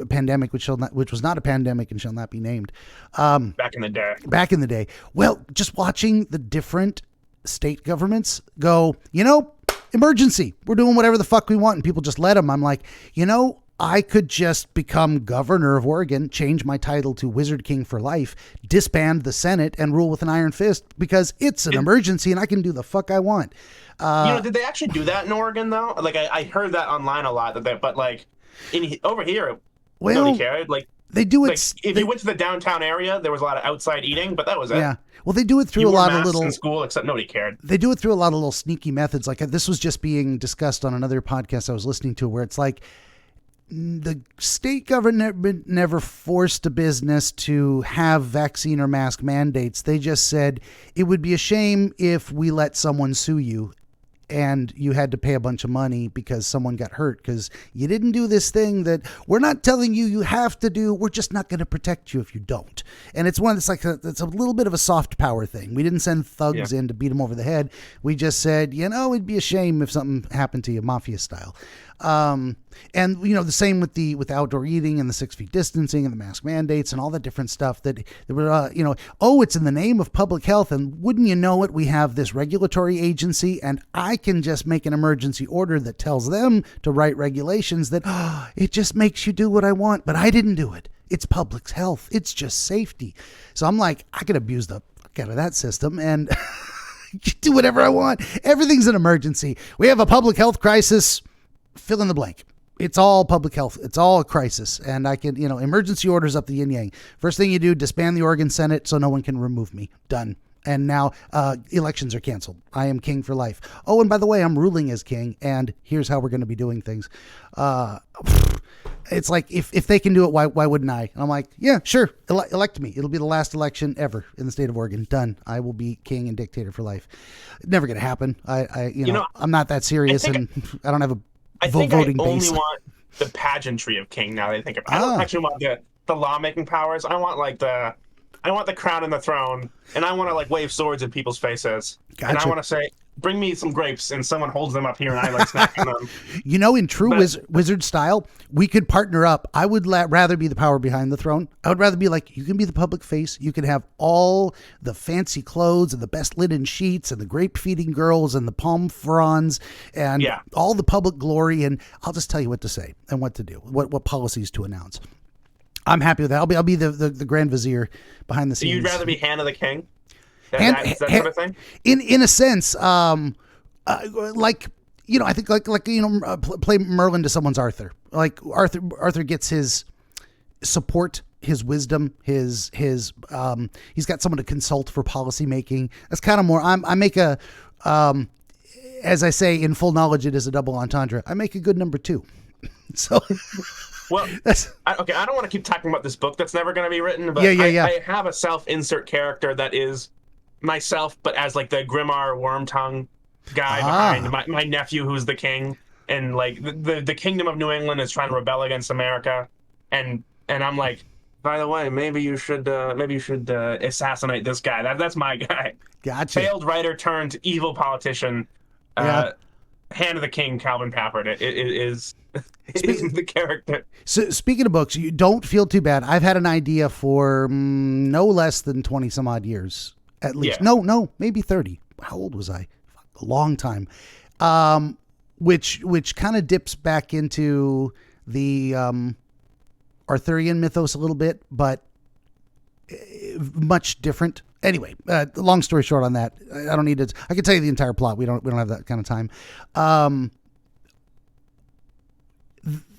S1: pandemic, which was not a pandemic and shall not be named.
S2: Back in the day.
S1: Well, just watching the different state governments go, emergency, we're doing whatever the fuck we want, and people just let them. I'm like, I could just become governor of Oregon, change my title to Wizard King for life, disband the Senate, and rule with an iron fist because it's an emergency and I can do the fuck I want.
S2: Did they actually do that in Oregon though? Like I heard that online a lot, but like over here, nobody cared. Like
S1: they do it.
S2: Like, if you went to the downtown area, there was a lot of outside eating, but that was it.
S1: Yeah. Well, they do it through a lot of little
S2: in school, except nobody cared.
S1: They do it through a lot of little sneaky methods. Like this was just being discussed on another podcast I was listening to, where it's like, the state government never forced a business to have vaccine or mask mandates. They just said it would be a shame if we let someone sue you and you had to pay a bunch of money because someone got hurt because you didn't do this thing that we're not telling you have to do. We're just not going to protect you if you don't. And it's one that's like it's a little bit of a soft power thing. We didn't send thugs in to beat them over the head. We just said, it'd be a shame if something happened to you, mafia style. And the same with outdoor eating and the 6 feet distancing and the mask mandates and all that different stuff that were, it's in the name of public health. And wouldn't you know it, we have this regulatory agency, and I can just make an emergency order that tells them to write regulations that it just makes you do what I want, but I didn't do it. It's public health. It's just safety. So I'm like, I could abuse the fuck out of that system and do whatever I want. Everything's an emergency. We have a public health crisis. Fill in the blank. It's all public health. It's all a crisis. And I can, emergency orders up the yin yang. First thing you do, disband the Oregon Senate so no one can remove me. Done. And now elections are canceled. I am king for life. Oh, and by the way, I'm ruling as king, and here's how we're going to be doing things. It's like, if they can do it, why wouldn't I? And I'm like, yeah, sure. Elect me. It'll be the last election ever in the state of Oregon. Done. I will be king and dictator for life. Never going to happen. I'm not that serious, and I don't have a voting base.
S2: the pageantry of king. Now that I think about it, I don't actually want the lawmaking powers. I want the crown and the throne, and I want to like wave swords in people's faces, and I want to say, "Bring me some grapes," and someone holds them up here, and I like snack on them.
S1: You know, in true wizard style, we could partner up. I would rather be the power behind the throne. I would rather be like, you can be the public face. You can have all the fancy clothes and the best linen sheets and the grape feeding girls and the palm fronds and all the public glory. And I'll just tell you what to say and what to do, what policies to announce. I'm happy with that. I'll be the Grand Vizier behind the scenes.
S2: So you'd rather be hand of the king? That sort of thing?
S1: In a sense, like, you know, I think like you know, play Merlin to someone's Arthur. Like Arthur gets his support, his wisdom, his he's got someone to consult for policy making. That's kind of more. I make a as I say in full knowledge, it is a double entendre. I make a good number 2. So.
S2: Well, okay, I don't want to keep talking about this book that's never going to be written, but I have a self-insert character that is myself, but as like the Grimmar Wormtongue guy behind my nephew who's the king, and like the kingdom of New England is trying to rebel against America, and I'm like, by the way, maybe you should assassinate this guy. That's my guy.
S1: Gotcha.
S2: Failed writer turned evil politician. Hand of the King, Calvin Pappard. It is the character.
S1: So speaking of books, you don't feel too bad. I've had an idea for no less than 20 some odd years, at least.
S2: Yeah.
S1: No, maybe 30. How old was I? A long time. Which kind of dips back into the Arthurian mythos a little bit, but much different. Anyway, long story short on that, I don't need to. I can tell you the entire plot. We don't have that kind of time.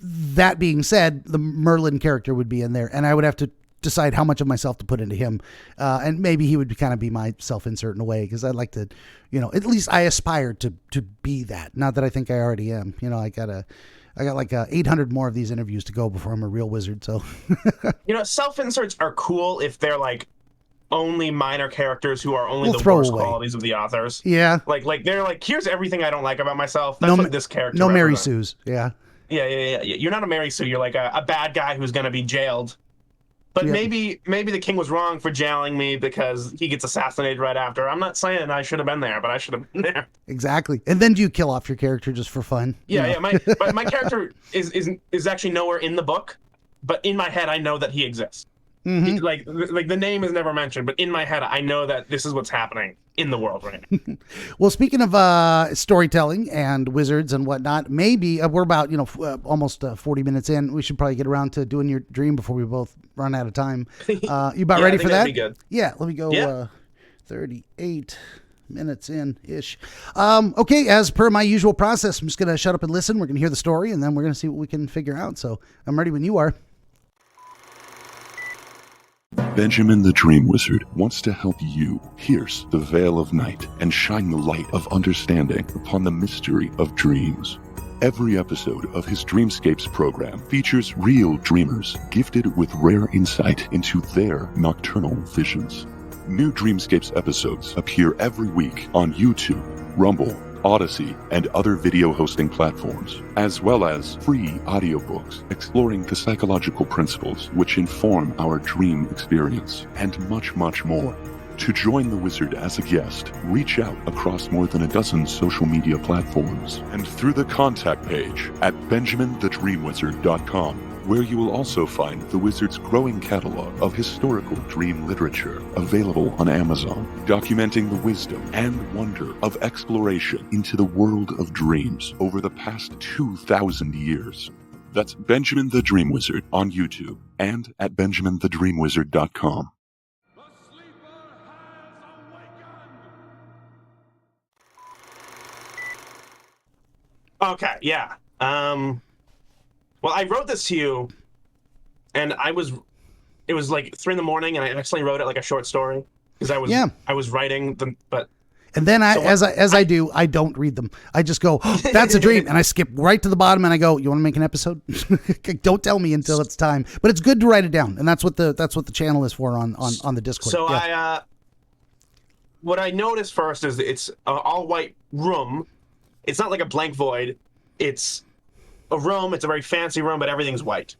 S1: That being said, the Merlin character would be in there, and I would have to decide how much of myself to put into him, and maybe he would kind of be my self-insert in a way, because I'd like to, you know, at least I aspire to be that. Not that I think I already am. You know, I got like 800 more of these interviews to go before I'm a real wizard. So,
S2: you know, self-inserts are cool if they're like only minor characters who are only the worst qualities of the authors.
S1: Yeah.
S2: Like they're like, here's everything I don't like about myself. That's what this character
S1: No Mary Sue's. Yeah.
S2: Yeah. You're not a Mary Sue. You're like a bad guy who's going to be jailed. But maybe the king was wrong for jailing me because he gets assassinated right after. I'm not saying I should have been there, but I should have been there. Exactly.
S1: And then do you kill off your character just for fun?
S2: Yeah. My character is actually nowhere in the book, but in my head I know that he exists. Mm-hmm. Like the name is never mentioned, but in my head I know that this is what's happening in the world right now.
S1: Well, speaking of storytelling and wizards and whatnot, maybe we're about almost 40 minutes in. We should probably get around to doing your dream before we both run out of time. You about ready for that?
S2: That'd be good.
S1: Yeah, let me go. 38 minutes in ish. Okay, as per my usual process, I'm just gonna shut up and listen. We're gonna hear the story, and then we're gonna see what we can figure out. So I'm ready when you are.
S3: Benjamin the Dream Wizard wants to help you pierce the veil of night and shine the light of understanding upon the mystery of dreams. Every episode of his Dreamscapes program features real dreamers gifted with rare insight into their nocturnal visions. New Dreamscapes episodes appear every week on YouTube, Rumble, Odyssey, and other video hosting platforms, as well as free audiobooks exploring the psychological principles which inform our dream experience, and much, much more. To join the wizard as a guest, reach out across more than a dozen social media platforms and through the contact page at benjaminthedreamwizard.com, where you will also find the wizard's growing catalog of historical dream literature available on Amazon, documenting the wisdom and wonder of exploration into the world of dreams over the past 2,000 years. That's Benjamin the Dream Wizard on YouTube and at benjaminthedreamwizard.com.
S2: Okay, yeah. Well, I wrote this to you, and it was like 3 a.m, and I actually wrote it like a short story because I was writing them, but.
S1: And then I do, I don't read them. I just go, oh, that's a dream, and I skip right to the bottom, and I go, you want to make an episode? Don't tell me until it's time. But it's good to write it down, and that's what the channel is for on the Discord.
S2: So what I noticed first is it's an all white room. It's not like a blank void. It's a room. It's a very fancy room, but everything's white.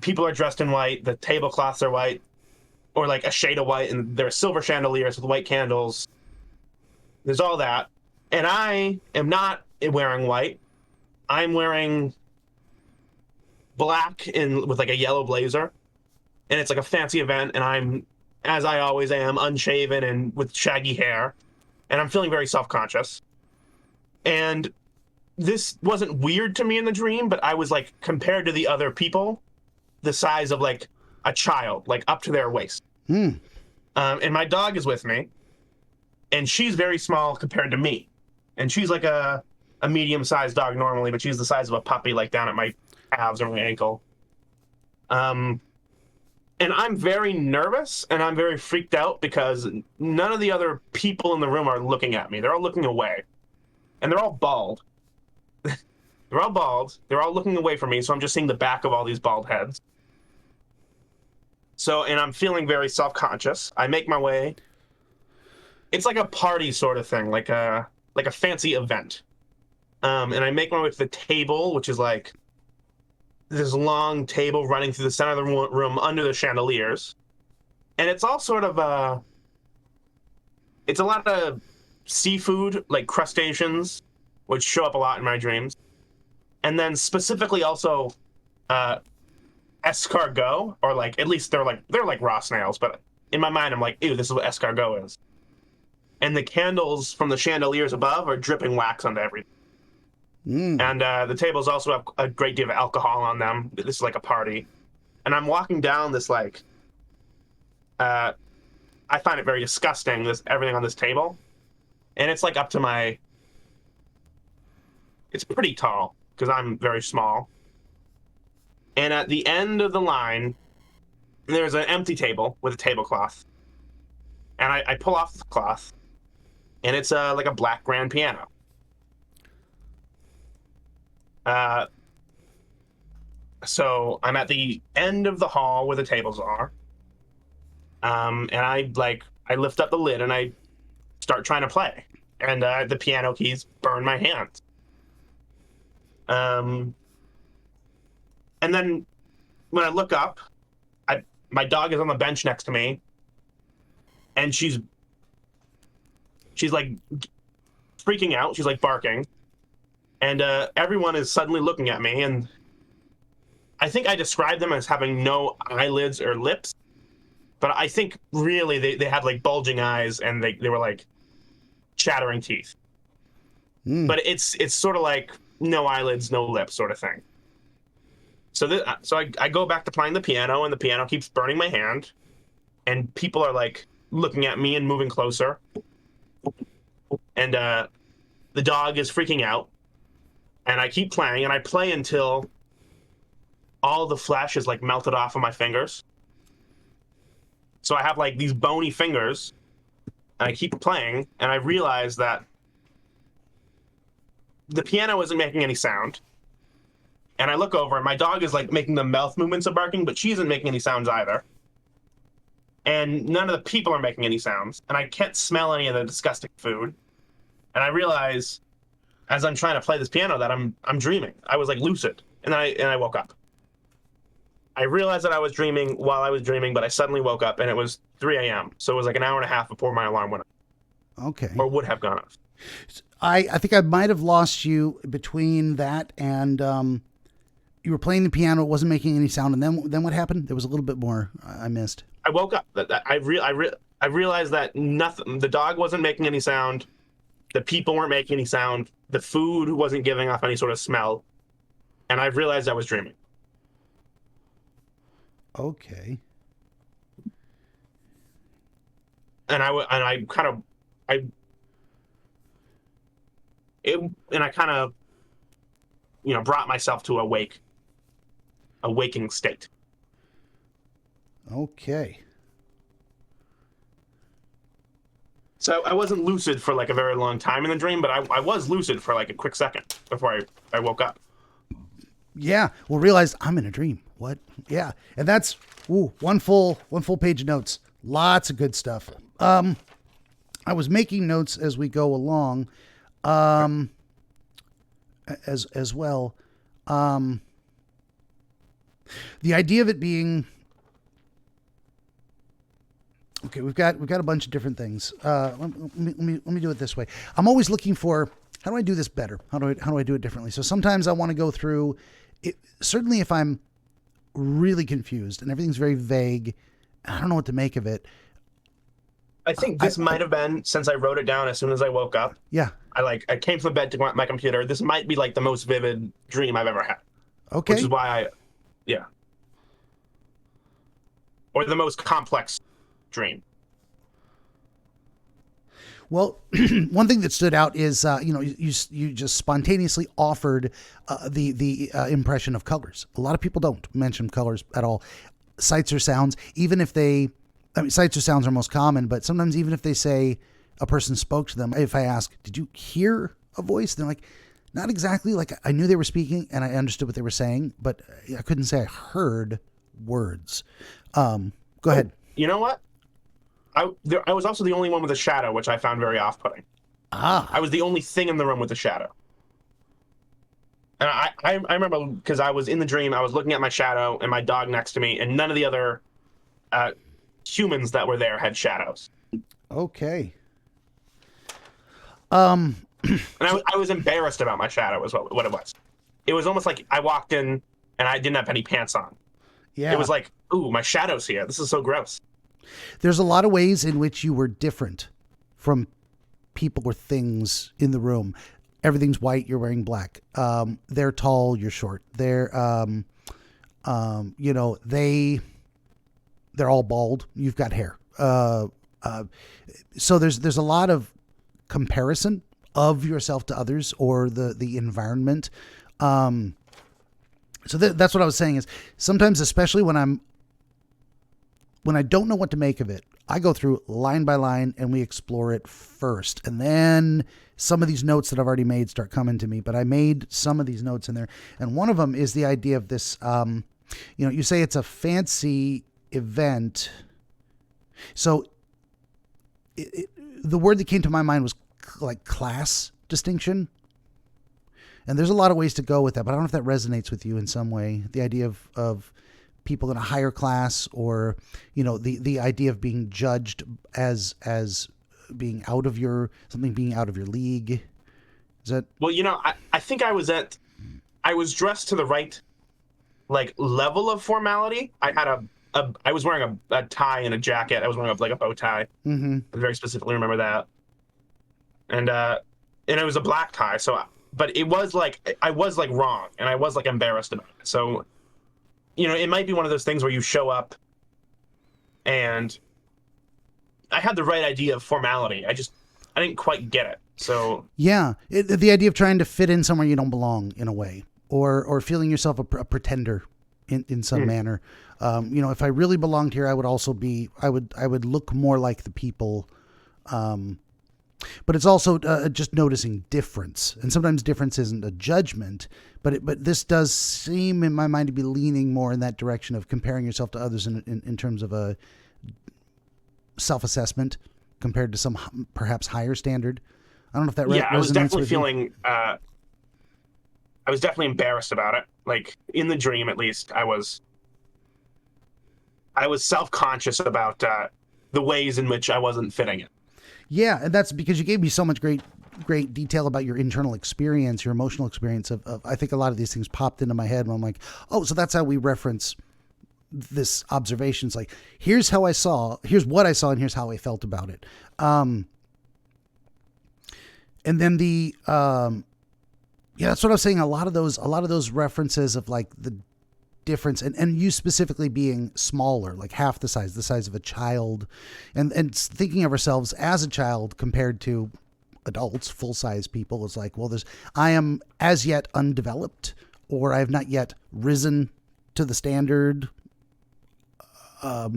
S2: People are dressed in white. The tablecloths are white, or like a shade of white, and there are silver chandeliers with white candles. There's all that. And I am not wearing white. I'm wearing black with like a yellow blazer. And it's like a fancy event, and I'm, as I always am, unshaven and with shaggy hair. And I'm feeling very self-conscious. And this wasn't weird to me in the dream, but I was like, compared to the other people, the size of like a child, like up to their waist. And my dog is with me, and she's very small compared to me. And she's like a medium-sized dog normally, but she's the size of a puppy, like down at my calves or my ankle. And I'm very nervous, and I'm very freaked out because none of the other people in the room are looking at me. They're all looking away. And they're all bald. They're all bald. They're all looking away from me, so I'm just seeing the back of all these bald heads. So, and I'm feeling very self-conscious. I make my way. It's like a party sort of thing, like a fancy event. And I make my way to the table, which is like this long table running through the center of the room under the chandeliers. And it's all sort of it's a lot of seafood, like crustaceans, which show up a lot in my dreams. And then specifically also escargot, or like, at least they're like raw snails, but in my mind I'm like, ew, this is what escargot is. And the candles from the chandeliers above are dripping wax onto everything. And the tables also have a great deal of alcohol on them. This is like a party. And I'm walking down this like, I find it very disgusting, everything on this table. And it's like up to my, it's pretty tall because I'm very small. And at the end of the line, there's an empty table with a tablecloth. And I pull off the cloth, and it's like a black grand piano. So I'm at the end of the hall where the tables are. And I lift up the lid and I start trying to play. And the piano keys burn my hands. And then when I look up, my dog is on the bench next to me, and she's like freaking out. She's like barking, and everyone is suddenly looking at me. And I think I described them as having no eyelids or lips, but I think really they had like bulging eyes, and they were like chattering teeth. But it's sort of like no eyelids, no lips sort of thing. So I go back to playing the piano, and the piano keeps burning my hand, and people are like looking at me and moving closer. And the dog is freaking out, and I keep playing, and I play until all the flesh is like melted off of my fingers. So I have like these bony fingers, and I keep playing, and I realize that the piano isn't making any sound. And I look over, and my dog is like making the mouth movements of barking, but she isn't making any sounds either. And none of the people are making any sounds, and I can't smell any of the disgusting food. And I realize, as I'm trying to play this piano, that I'm dreaming. I was like lucid, and I woke up. I realized that I was dreaming while I was dreaming, but I suddenly woke up, and it was 3 a.m. So it was like an hour and a half before my alarm went off.
S1: Okay.
S2: Or would have gone off.
S1: I think I might have lost you between that and you were playing the piano. It wasn't making any sound. And then what happened? There was a little bit more I missed.
S2: I woke up. I realized that nothing. The dog wasn't making any sound. The people weren't making any sound. The food wasn't giving off any sort of smell. And I realized I was dreaming.
S1: Okay.
S2: And I kind of brought myself to a waking state.
S1: Okay.
S2: So I wasn't lucid for like a very long time in the dream, but I was lucid for like a quick second before I woke up.
S1: Yeah. Well, realized I'm in a dream. What? Yeah. And that's one full page of notes. Lots of good stuff. I was making notes as we go along, as well. The idea of it being okay, we've got a bunch of different things. Let me do it this way. I'm always looking for, how do I do this better? How do I do it differently? So sometimes I want to go through it. Certainly if I'm really confused and everything's very vague, I don't know what to make of it.
S2: I think this might have been, since I wrote it down as soon as I woke up.
S1: Yeah.
S2: I came from bed to my computer. This might be like the most vivid dream I've ever had.
S1: Okay.
S2: Which is why or the most complex dream.
S1: Well, one thing that stood out is, you just spontaneously offered the impression of colors. A lot of people don't mention colors at all. Sights or sounds, sights or sounds are most common, but sometimes even if they say a person spoke to them, if I ask, did you hear a voice? They're like, not exactly. Like, I knew they were speaking and I understood what they were saying, but I couldn't say I heard words. Go ahead.
S2: You know what? I was also the only one with a shadow, which I found very off-putting. I was the only thing in the room with a shadow. And I remember, because I was in the dream, I was looking at my shadow and my dog next to me, and none of the other humans that were there had shadows.
S1: Okay.
S2: And I was embarrassed about my shadow, is what it was. It was almost like I walked in and I didn't have any pants on.
S1: Yeah.
S2: It was like, ooh, my shadow's here. This is so gross.
S1: There's a lot of ways in which you were different from people or things in the room. Everything's white, you're wearing black. They're tall, you're short. They're all bald, you've got hair. So there's a lot of comparison of yourself to others or the environment. So that's what I was saying is sometimes, especially when I don't know what to make of it, I go through line by line and we explore it first. And then some of these notes that I've already made start coming to me, but I made some of these notes in there. And one of them is the idea of this, you say it's a fancy event. So the word that came to my mind was like class distinction. And there's a lot of ways to go with that, but I don't know if that resonates with you in some way. The idea of people in a higher class, or, the idea of being judged as being out of your league. Is that?
S2: Well, I think I was dressed to the right, level of formality. I had I was wearing a tie and a jacket. I was wearing a bow tie.
S1: Mm-hmm.
S2: I very specifically remember that. And it was a black tie. So, but it was I was wrong, and I was embarrassed about it. So, it might be one of those things where you show up and I had the right idea of formality. I didn't quite get it. So
S1: yeah, the idea of trying to fit in somewhere you don't belong in a way, or feeling yourself a pretender in some manner. If I really belonged here, I would also I would look more like the people. But it's also just noticing difference, and sometimes difference isn't a judgment, but this does seem in my mind to be leaning more in that direction of comparing yourself to others in terms of a self-assessment compared to some perhaps higher standard. I don't know if that resonates.
S2: I was definitely feeling. I was definitely embarrassed about it. In the dream, at least, I was self-conscious about the ways in which I wasn't fitting it.
S1: Yeah, and that's because you gave me so much great detail about your internal experience, your emotional experience of I think a lot of these things popped into my head when I'm like, oh, so that's how we reference this observation. It's like, here's what I saw, and here's how I felt about it. And then that's what I was saying. A lot of those references of the difference, and you specifically being smaller, like half the size of a child, and thinking of ourselves as a child compared to adults, full-size people, is like, well, I am as yet undeveloped, or I have not yet risen to the standard. I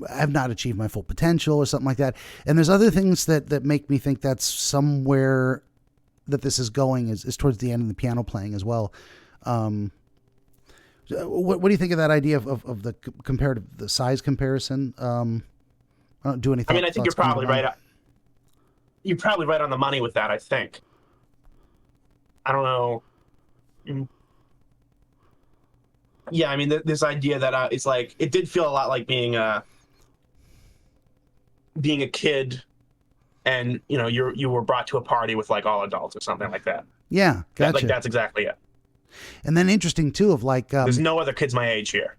S1: have not achieved my full potential or something like that. And there's other things that make me think that's somewhere that this is going is towards the end of the piano playing as well. What do you think of that idea of the comparative, the size comparison? I don't do anything.
S2: I think you're probably right. You're probably right on the money with that, I think. I don't know. yeah, I mean, this idea that it's like it did feel a lot like being a kid, and you were brought to a party with like all adults or something like that.
S1: Yeah, gotcha.
S2: That's exactly it.
S1: And then interesting too of like
S2: there's no other kids my age here.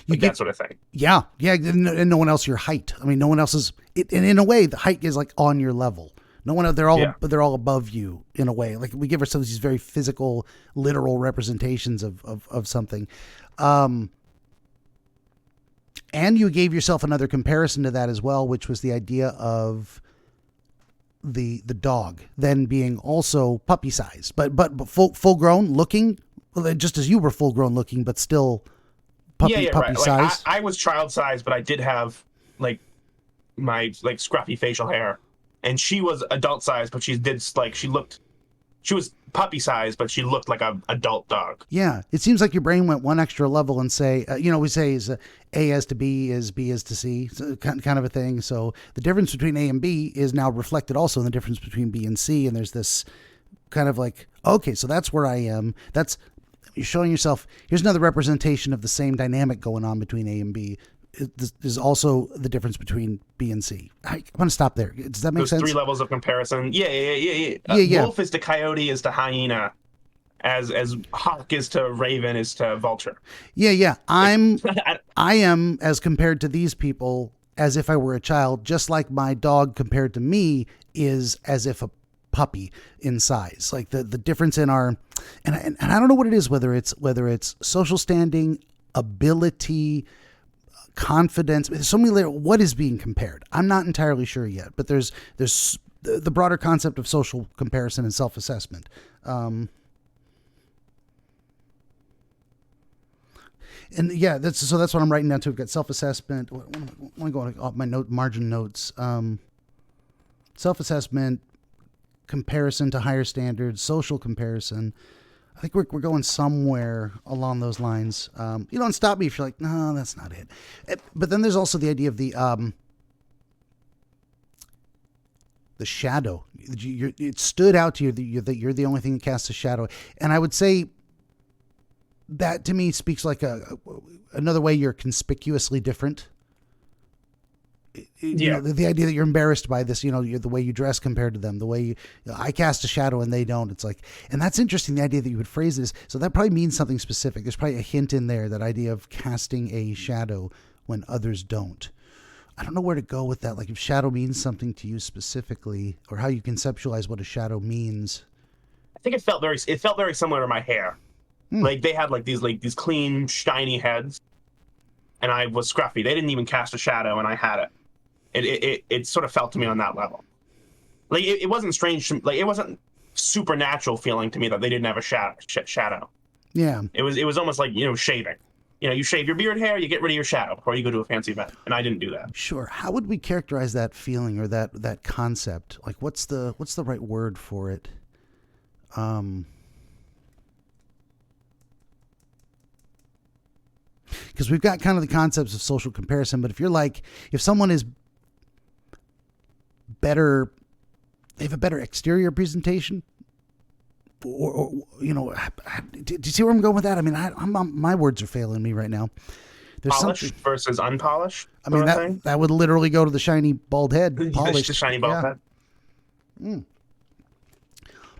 S1: You get
S2: that sort of thing.
S1: Yeah, and no one else your height. I mean, no one else is. And in a way, the height is like on your level. No one. They're all above you in a way. Like we give ourselves these very physical, literal representations of something. And you gave yourself another comparison to that as well, which was the idea of the dog then being also puppy sized, but full grown looking, just as you were full grown looking, but still puppy
S2: right.
S1: size.
S2: Like, I was child size, but I did have like my like scruffy facial hair, and she was adult size, but she was puppy size, but she looked like a adult dog.
S1: Yeah, it seems like your brain went one extra level and say, we say is A as to B is B as to C, so kind of a thing. So the difference between A and B is now reflected also in the difference between B and C, and there's this kind of like, okay, so that's where I am. You're showing yourself. Here's another representation of the same dynamic going on between A and B. There's also the difference between B and C. I want to stop there. Does that make sense?
S2: 3 levels of comparison. Yeah. Wolf is to coyote is to hyena, as hawk is to raven is to vulture.
S1: Yeah. I am as compared to these people as if I were a child, just like my dog compared to me is as if a puppy in size. Like the difference in our, and I don't know what it is, whether it's social standing, ability, confidence. There's so many layers. What is being compared? I'm not entirely sure yet, but there's the broader concept of social comparison and self-assessment. And yeah, that's what I'm writing down too. We've got self-assessment. I want to go on my margin notes. Self-assessment, comparison to higher standards, social comparison. I think we're going somewhere along those lines. You don't stop me if you're like, no, that's not it. But then there's also the idea of the shadow. It stood out to you that you're the only thing that casts a shadow. And I would say that to me speaks like another way you're conspicuously different. The idea that you're embarrassed by this, you're the way you dress compared to them, the way I cast a shadow and they don't. It's like, and that's interesting. The idea that you would phrase this. So that probably means something specific. There's probably a hint in there, that idea of casting a shadow when others don't. I don't know where to go with that. Like if shadow means something to you specifically, or how you conceptualize what a shadow means.
S2: I think it felt very similar to my hair. Like they had like these clean, shiny heads, and I was scruffy. They didn't even cast a shadow, and I had it. It sort of felt to me on that level. Like it wasn't strange. Like it wasn't supernatural feeling to me that they didn't have a shadow.
S1: Yeah.
S2: It was almost like shaving. You shave your beard hair, you get rid of your shadow before you go to a fancy event, and I didn't do that.
S1: Sure. How would we characterize that feeling or that concept? Like what's the right word for it? Because we've got kind of the concepts of social comparison, but if someone is better, they have a better exterior presentation, or do you see where I'm going with that? I mean, my words are failing me right now. There's
S2: polished versus unpolished.
S1: I mean, that would literally go to the shiny bald head. Polished,
S2: the shiny bald head.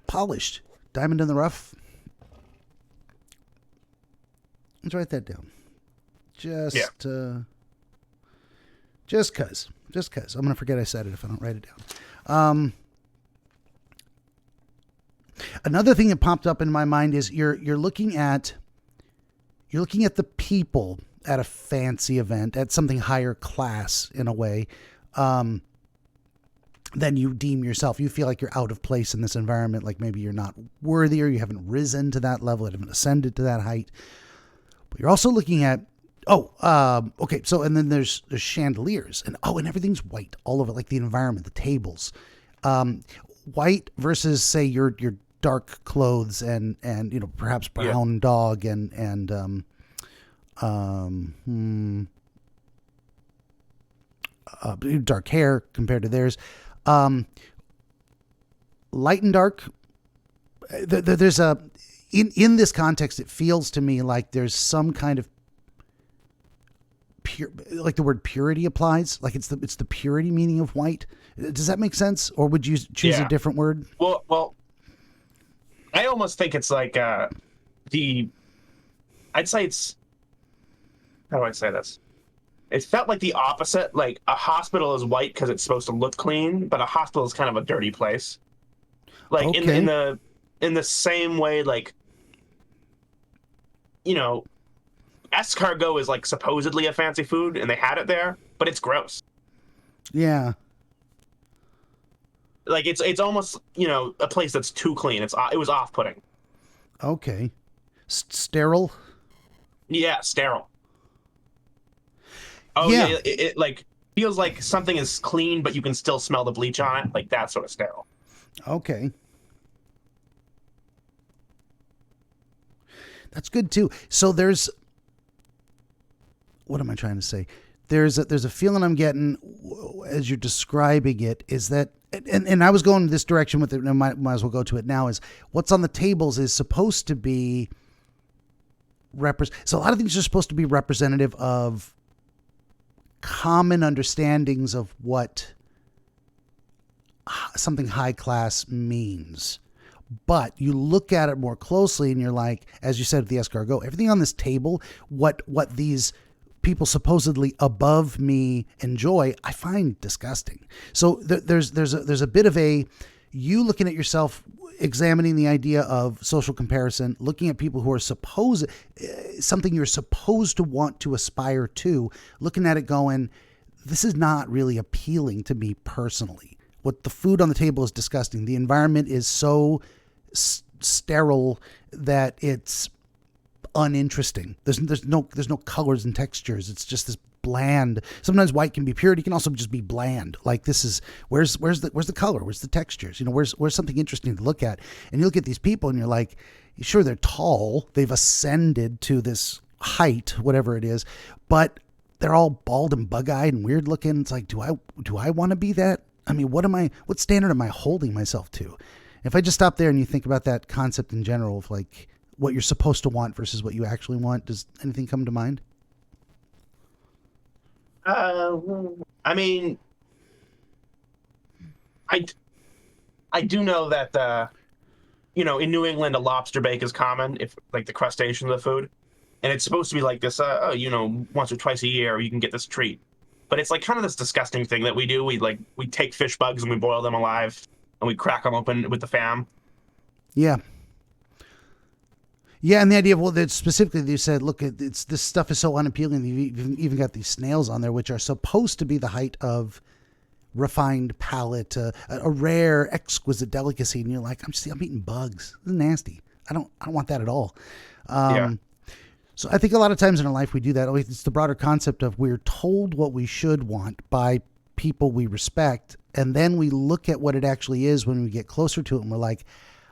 S1: Polished, diamond in the rough. Let's write that down. Just cause. I'm going to forget I said it if I don't write it down. Another thing that popped up in my mind is you're looking at the people at a fancy event, at something higher class in a way, than you deem yourself. You feel like you're out of place in this environment, like maybe you're not worthy, or you haven't risen to that level, you haven't ascended to that height. But you're also looking at okay. So, and then there's chandeliers and everything's white all over, like the environment, the tables, white versus say your dark clothes and perhaps brown dog and dark hair compared to theirs, light and dark. There's in this context, it feels to me like there's some kind of like the word purity applies. Like it's the purity meaning of white. Does that make sense? Or would you choose a different word?
S2: Well, I almost think it's like I'd say it's, how do I say this? It felt like the opposite. Like a hospital is white because it's supposed to look clean, but a hospital is kind of a dirty place. Like
S1: Okay.
S2: in the same way, like, you know, escargot is like supposedly a fancy food, and they had it there, but it's gross.
S1: Yeah.
S2: Like it's almost, you know, a place that's too clean. It was off-putting.
S1: Okay. Sterile.
S2: Yeah, sterile. Oh
S1: Yeah.
S2: yeah, it like feels like something is clean, but you can still smell the bleach on it. Like that sort of sterile.
S1: Okay. That's good too. So what am I trying to say? There's a feeling I'm getting as you're describing it is that, and I was going this direction with it, and I might as well go to it now, is what's on the tables is supposed to be so a lot of things are supposed to be representative of common understandings of what something high class means. But you look at it more closely and you're like, as you said with the escargot, everything on this table, what these people supposedly above me enjoy, I find disgusting. So there's a bit of you looking at yourself, examining the idea of social comparison, looking at people who are something you're supposed to want to aspire to, looking at it going, this is not really appealing to me personally. What the food on the table is disgusting. The environment is so sterile that it's uninteresting. There's no colors and textures. It's just this bland. Sometimes white can be purity. It can also just be bland. Like this is where's the color? Where's the textures? You know, where's something interesting to look at? And you look at these people and you're like, sure, they're tall. They've ascended to this height, whatever it is, but they're all bald and bug-eyed and weird looking. It's like, do I want to be that? I mean, what standard am I holding myself to? If I just stop there and you think about that concept in general of like what you're supposed to want versus what you actually want, does anything come to mind?
S2: I mean, I do know that you know, in New England a lobster bake is common, if like the crustacean of the food, and it's supposed to be like this. You know, once or twice a year you can get this treat. But it's like kind of this disgusting thing that we do. We take fish bugs and we boil them alive and we crack them open with the fam.
S1: Yeah. Yeah, and the idea of, that specifically you said, look, this stuff is so unappealing. You've even got these snails on there, which are supposed to be the height of refined palate, a rare, exquisite delicacy, and you're like, I'm eating bugs. This is nasty. I don't want that at all.
S2: Yeah.
S1: So I think a lot of times in our life we do that. It's the broader concept of we're told what we should want by people we respect, and then we look at what it actually is when we get closer to it, and we're like,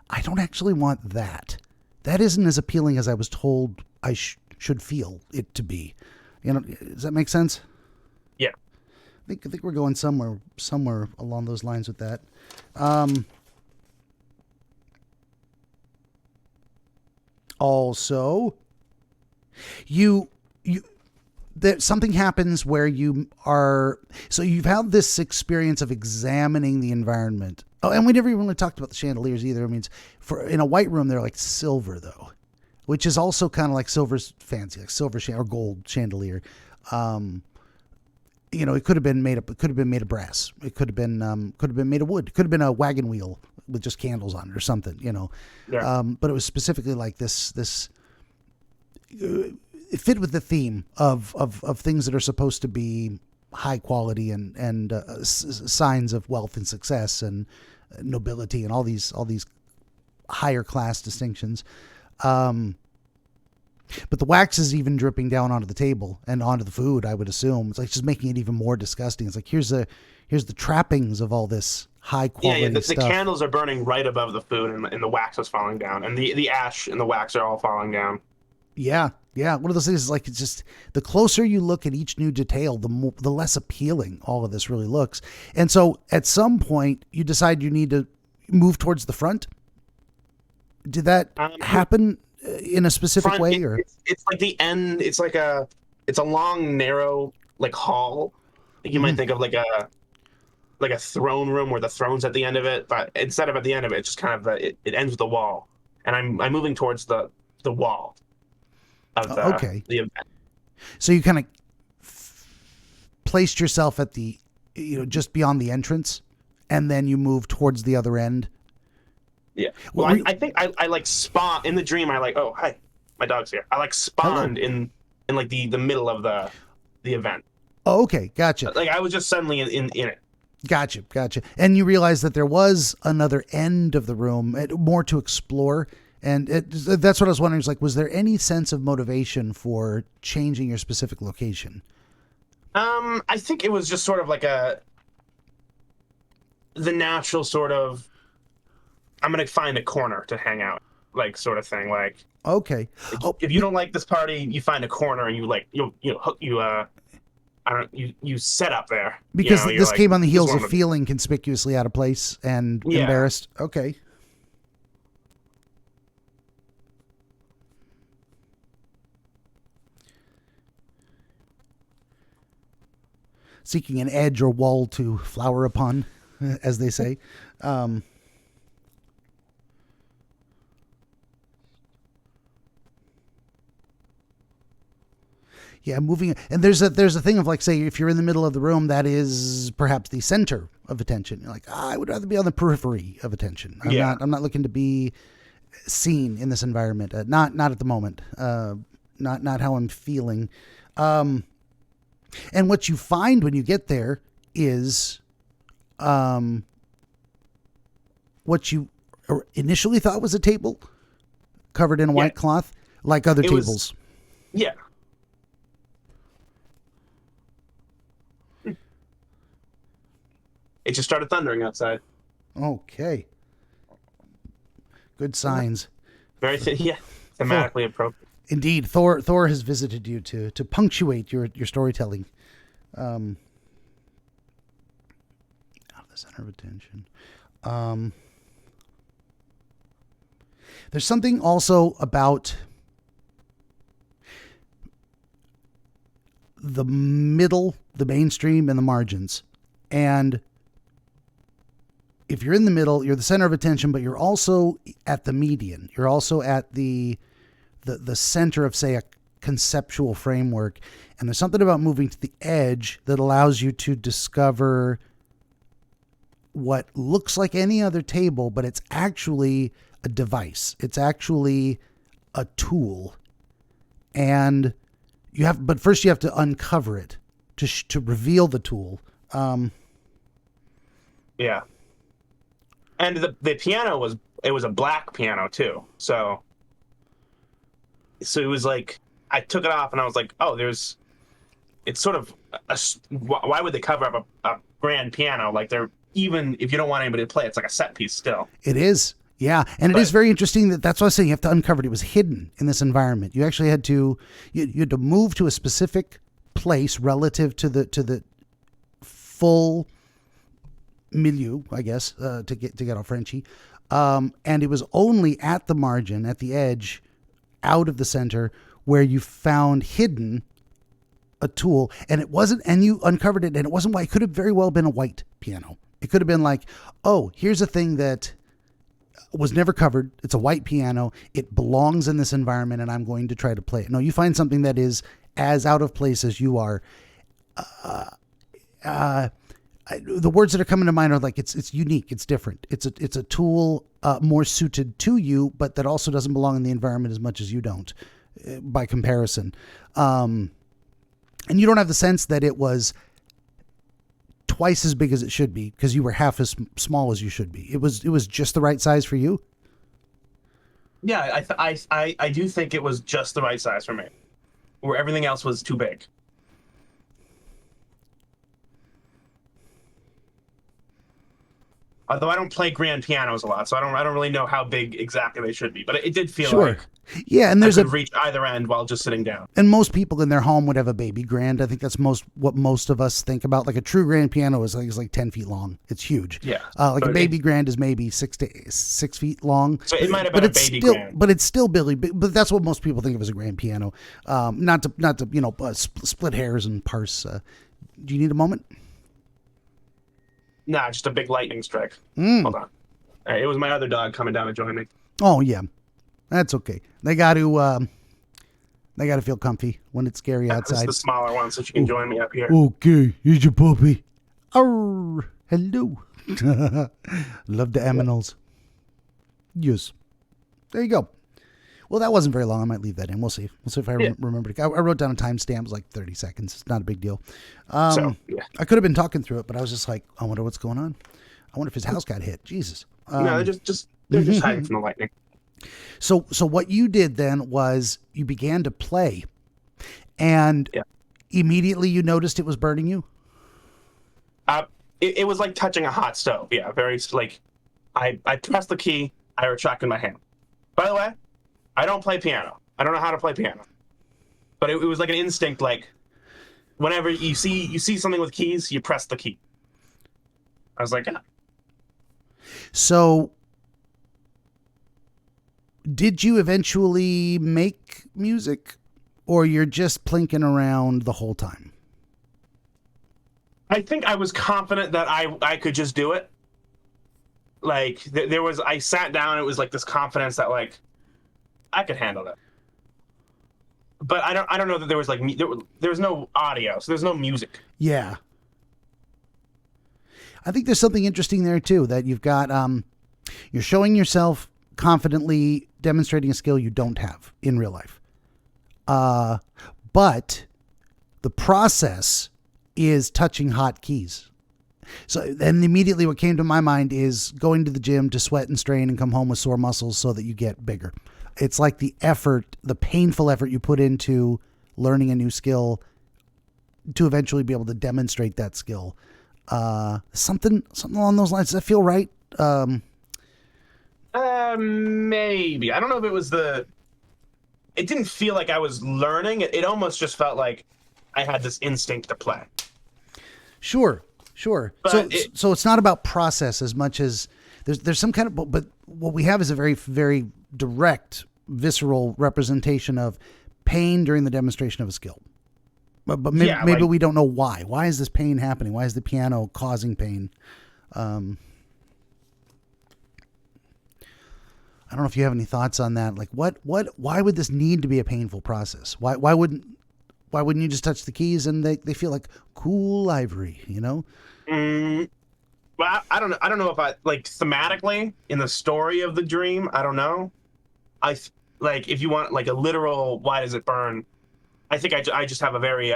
S1: I don't actually want that. That isn't as appealing as I was told I should feel it to be. You know, does that make sense?
S2: Yeah.
S1: I think we're going somewhere along those lines with that. Also, that something happens where you've had this experience of examining the environment. Oh, and we never even really talked about the chandeliers either. I mean, in a white room, they're like silver though, which is also kind of like silver's fancy, like silver or gold chandelier. You know, it could have been made of brass. It could have been made of wood. It could have been a wagon wheel with just candles on it or something, you know.
S2: Yeah.
S1: But it was specifically like this. It fit with the theme of things that are supposed to be high quality and signs of wealth and success and nobility and all these higher class distinctions. But the wax is even dripping down onto the table and onto the food, I would assume. It's like just making it even more disgusting. It's like here's the trappings of all this high quality
S2: stuff. The candles are burning right above the food, and the wax is falling down, and the ash and the wax are all falling down.
S1: Yeah. One of those things is like, it's just the closer you look at each new detail, the less appealing all of this really looks. And so at some point you decide you need to move towards the front. Did that happen in a specific way, or
S2: it's like the end? It's like it's a long, narrow like hall. You might think of like a throne room where the throne's at the end of it, but instead of at the end of it, it's just kind of it ends with a wall, and I'm moving towards the wall of
S1: Okay.
S2: the event.
S1: So you kind of placed yourself at the, just beyond the entrance, and then you move towards the other end.
S2: Yeah. Well, I think I like spawn in the dream. I like, oh, hi, my dog's here. I like spawned in like the middle of the event.
S1: Oh, okay. Gotcha.
S2: Like I was just suddenly in it.
S1: Gotcha. And you realized that there was another end of the room, more to explore. And that's what I was wondering, is like, was there any sense of motivation for changing your specific location?
S2: I think it was just sort of like the natural sort of, I'm going to find a corner to hang out, like sort of thing. Like,
S1: okay.
S2: If you don't like this party, you find a corner and you set up there.
S1: Because this
S2: like,
S1: came on the heels of feeling conspicuously out of place and embarrassed. Okay. Seeking an edge or wall to flower upon, as they say. Yeah, moving, and there's a thing of like, say, if you're in the middle of the room, that is perhaps the center of attention. You're like, I would rather be on the periphery of attention. I'm not looking to be seen in this environment. Not at the moment. Not how I'm feeling. And what you find when you get there is, what you initially thought was a table covered in a white cloth, like other tables.
S2: Yeah. It just started thundering outside.
S1: Okay. Good signs.
S2: Very thematically appropriate.
S1: Indeed, Thor has visited you to punctuate your storytelling. Out of the center of attention. There's something also about the middle, the mainstream, and the margins. And if you're in the middle, you're the center of attention, but you're also at the median. You're also at the center of, say, a conceptual framework. And there's something about moving to the edge that allows you to discover what looks like any other table, but it's actually a device. It's actually a tool. And but first you have to uncover it to reveal the tool.
S2: Yeah. And the piano was a black piano too. So it was like, I took it off and I was like, oh, it's sort of why would they cover up a grand piano? Like, even if you don't want anybody to play, it's like a set piece still.
S1: It is. Yeah. And it is very interesting that's why I was saying you have to uncover it. It was hidden in this environment. You actually had to, you had to move to a specific place relative to the full milieu, I guess, to get all Frenchy. And it was only at the margin, at the edge, out of the center, where you found hidden a tool. And you uncovered it, and it wasn't white. It could have very well been a white piano. It could have been like, oh, here's a thing that was never covered. It's a white piano. It belongs in this environment, and I'm going to try to play it. No, you find something that is as out of place as you are. The words that are coming to mind are like, it's unique, it's different. It's a tool more suited to you, but that also doesn't belong in the environment as much as you don't, by comparison. And you don't have the sense that it was twice as big as it should be because you were half as small as you should be. It was just the right size for you.
S2: Yeah, I do think it was just the right size for me, where everything else was too big. Although I don't play grand pianos a lot, so I don't really know how big exactly they should be. But it did feel like
S1: Yeah, and
S2: I
S1: there's
S2: could reach either end while just sitting down.
S1: and most people in their home would have a baby grand. I think that's what most of us think about. Like a true grand piano is like 10 feet long. It's huge.
S2: Yeah.
S1: Like a
S2: But
S1: baby grand is maybe 6 feet long.
S2: So it might have
S1: but
S2: been a
S1: it's
S2: baby
S1: still,
S2: grand.
S1: But it's still Billy. But that's what most people think of as a grand piano. Not to split hairs and parse. Do you need a moment?
S2: Nah, just a big lightning strike. Hold on. All right, it was my other dog coming down to join me.
S1: Oh yeah, that's okay. They got to feel comfy when it's scary
S2: This
S1: outside.
S2: is the smaller one, so she can join me up here.
S1: Okay, here's your puppy. Arr, hello. Love the aminals. Yes. There you go. Well, that wasn't very long. I might leave that in. We'll see. We'll see if I remember. I wrote down a timestamp. It was like 30 seconds. It's not a big deal.
S2: Yeah.
S1: I could have been talking through it, but I was just like, I wonder what's going on. I wonder if his house got hit. Jesus.
S2: No, they're just hiding from the lightning.
S1: So what you did then was you began to play, and immediately you noticed it was burning you?
S2: It was like touching a hot stove. Yeah, very like, I pressed the key, I retracted my hand. By the way, I don't play piano. I don't know how to play piano. But it was like an instinct, like, whenever you see something with keys, you press the key. I was like, yeah.
S1: So did you eventually make music, or you're just plinking around the whole time?
S2: I think I was confident that I could just do it. Like, I sat down, it was like this confidence that, like, I could handle it. But I don't know that there was, like, there was no audio, so there's no music.
S1: Yeah. I think there's something interesting there too, that you've got, you're showing yourself confidently demonstrating a skill you don't have in real life. But the process is touching hot keys. So then immediately what came to my mind is going to the gym to sweat and strain and come home with sore muscles so that you get bigger. It's like the effort, the painful effort you put into learning a new skill to eventually be able to demonstrate that skill. Something along those lines. Does that feel right?
S2: Maybe. I don't know if it was it didn't feel like I was learning. It almost just felt like I had this instinct to play. Sure.
S1: But so it's not about process as much as there's some kind of, but what we have is a very, very direct, visceral representation of pain during the demonstration of a skill. But maybe we don't know why. Why is this pain happening? Why is the piano causing pain? I don't know if you have any thoughts on that. Like why would this need to be a painful process? Why wouldn't you just touch the keys and they feel like cool ivory, you know?
S2: Well, I don't know. I don't know if like thematically in the story of the dream, I don't know. Like if you want like a literal, why does it burn? I think I just have a very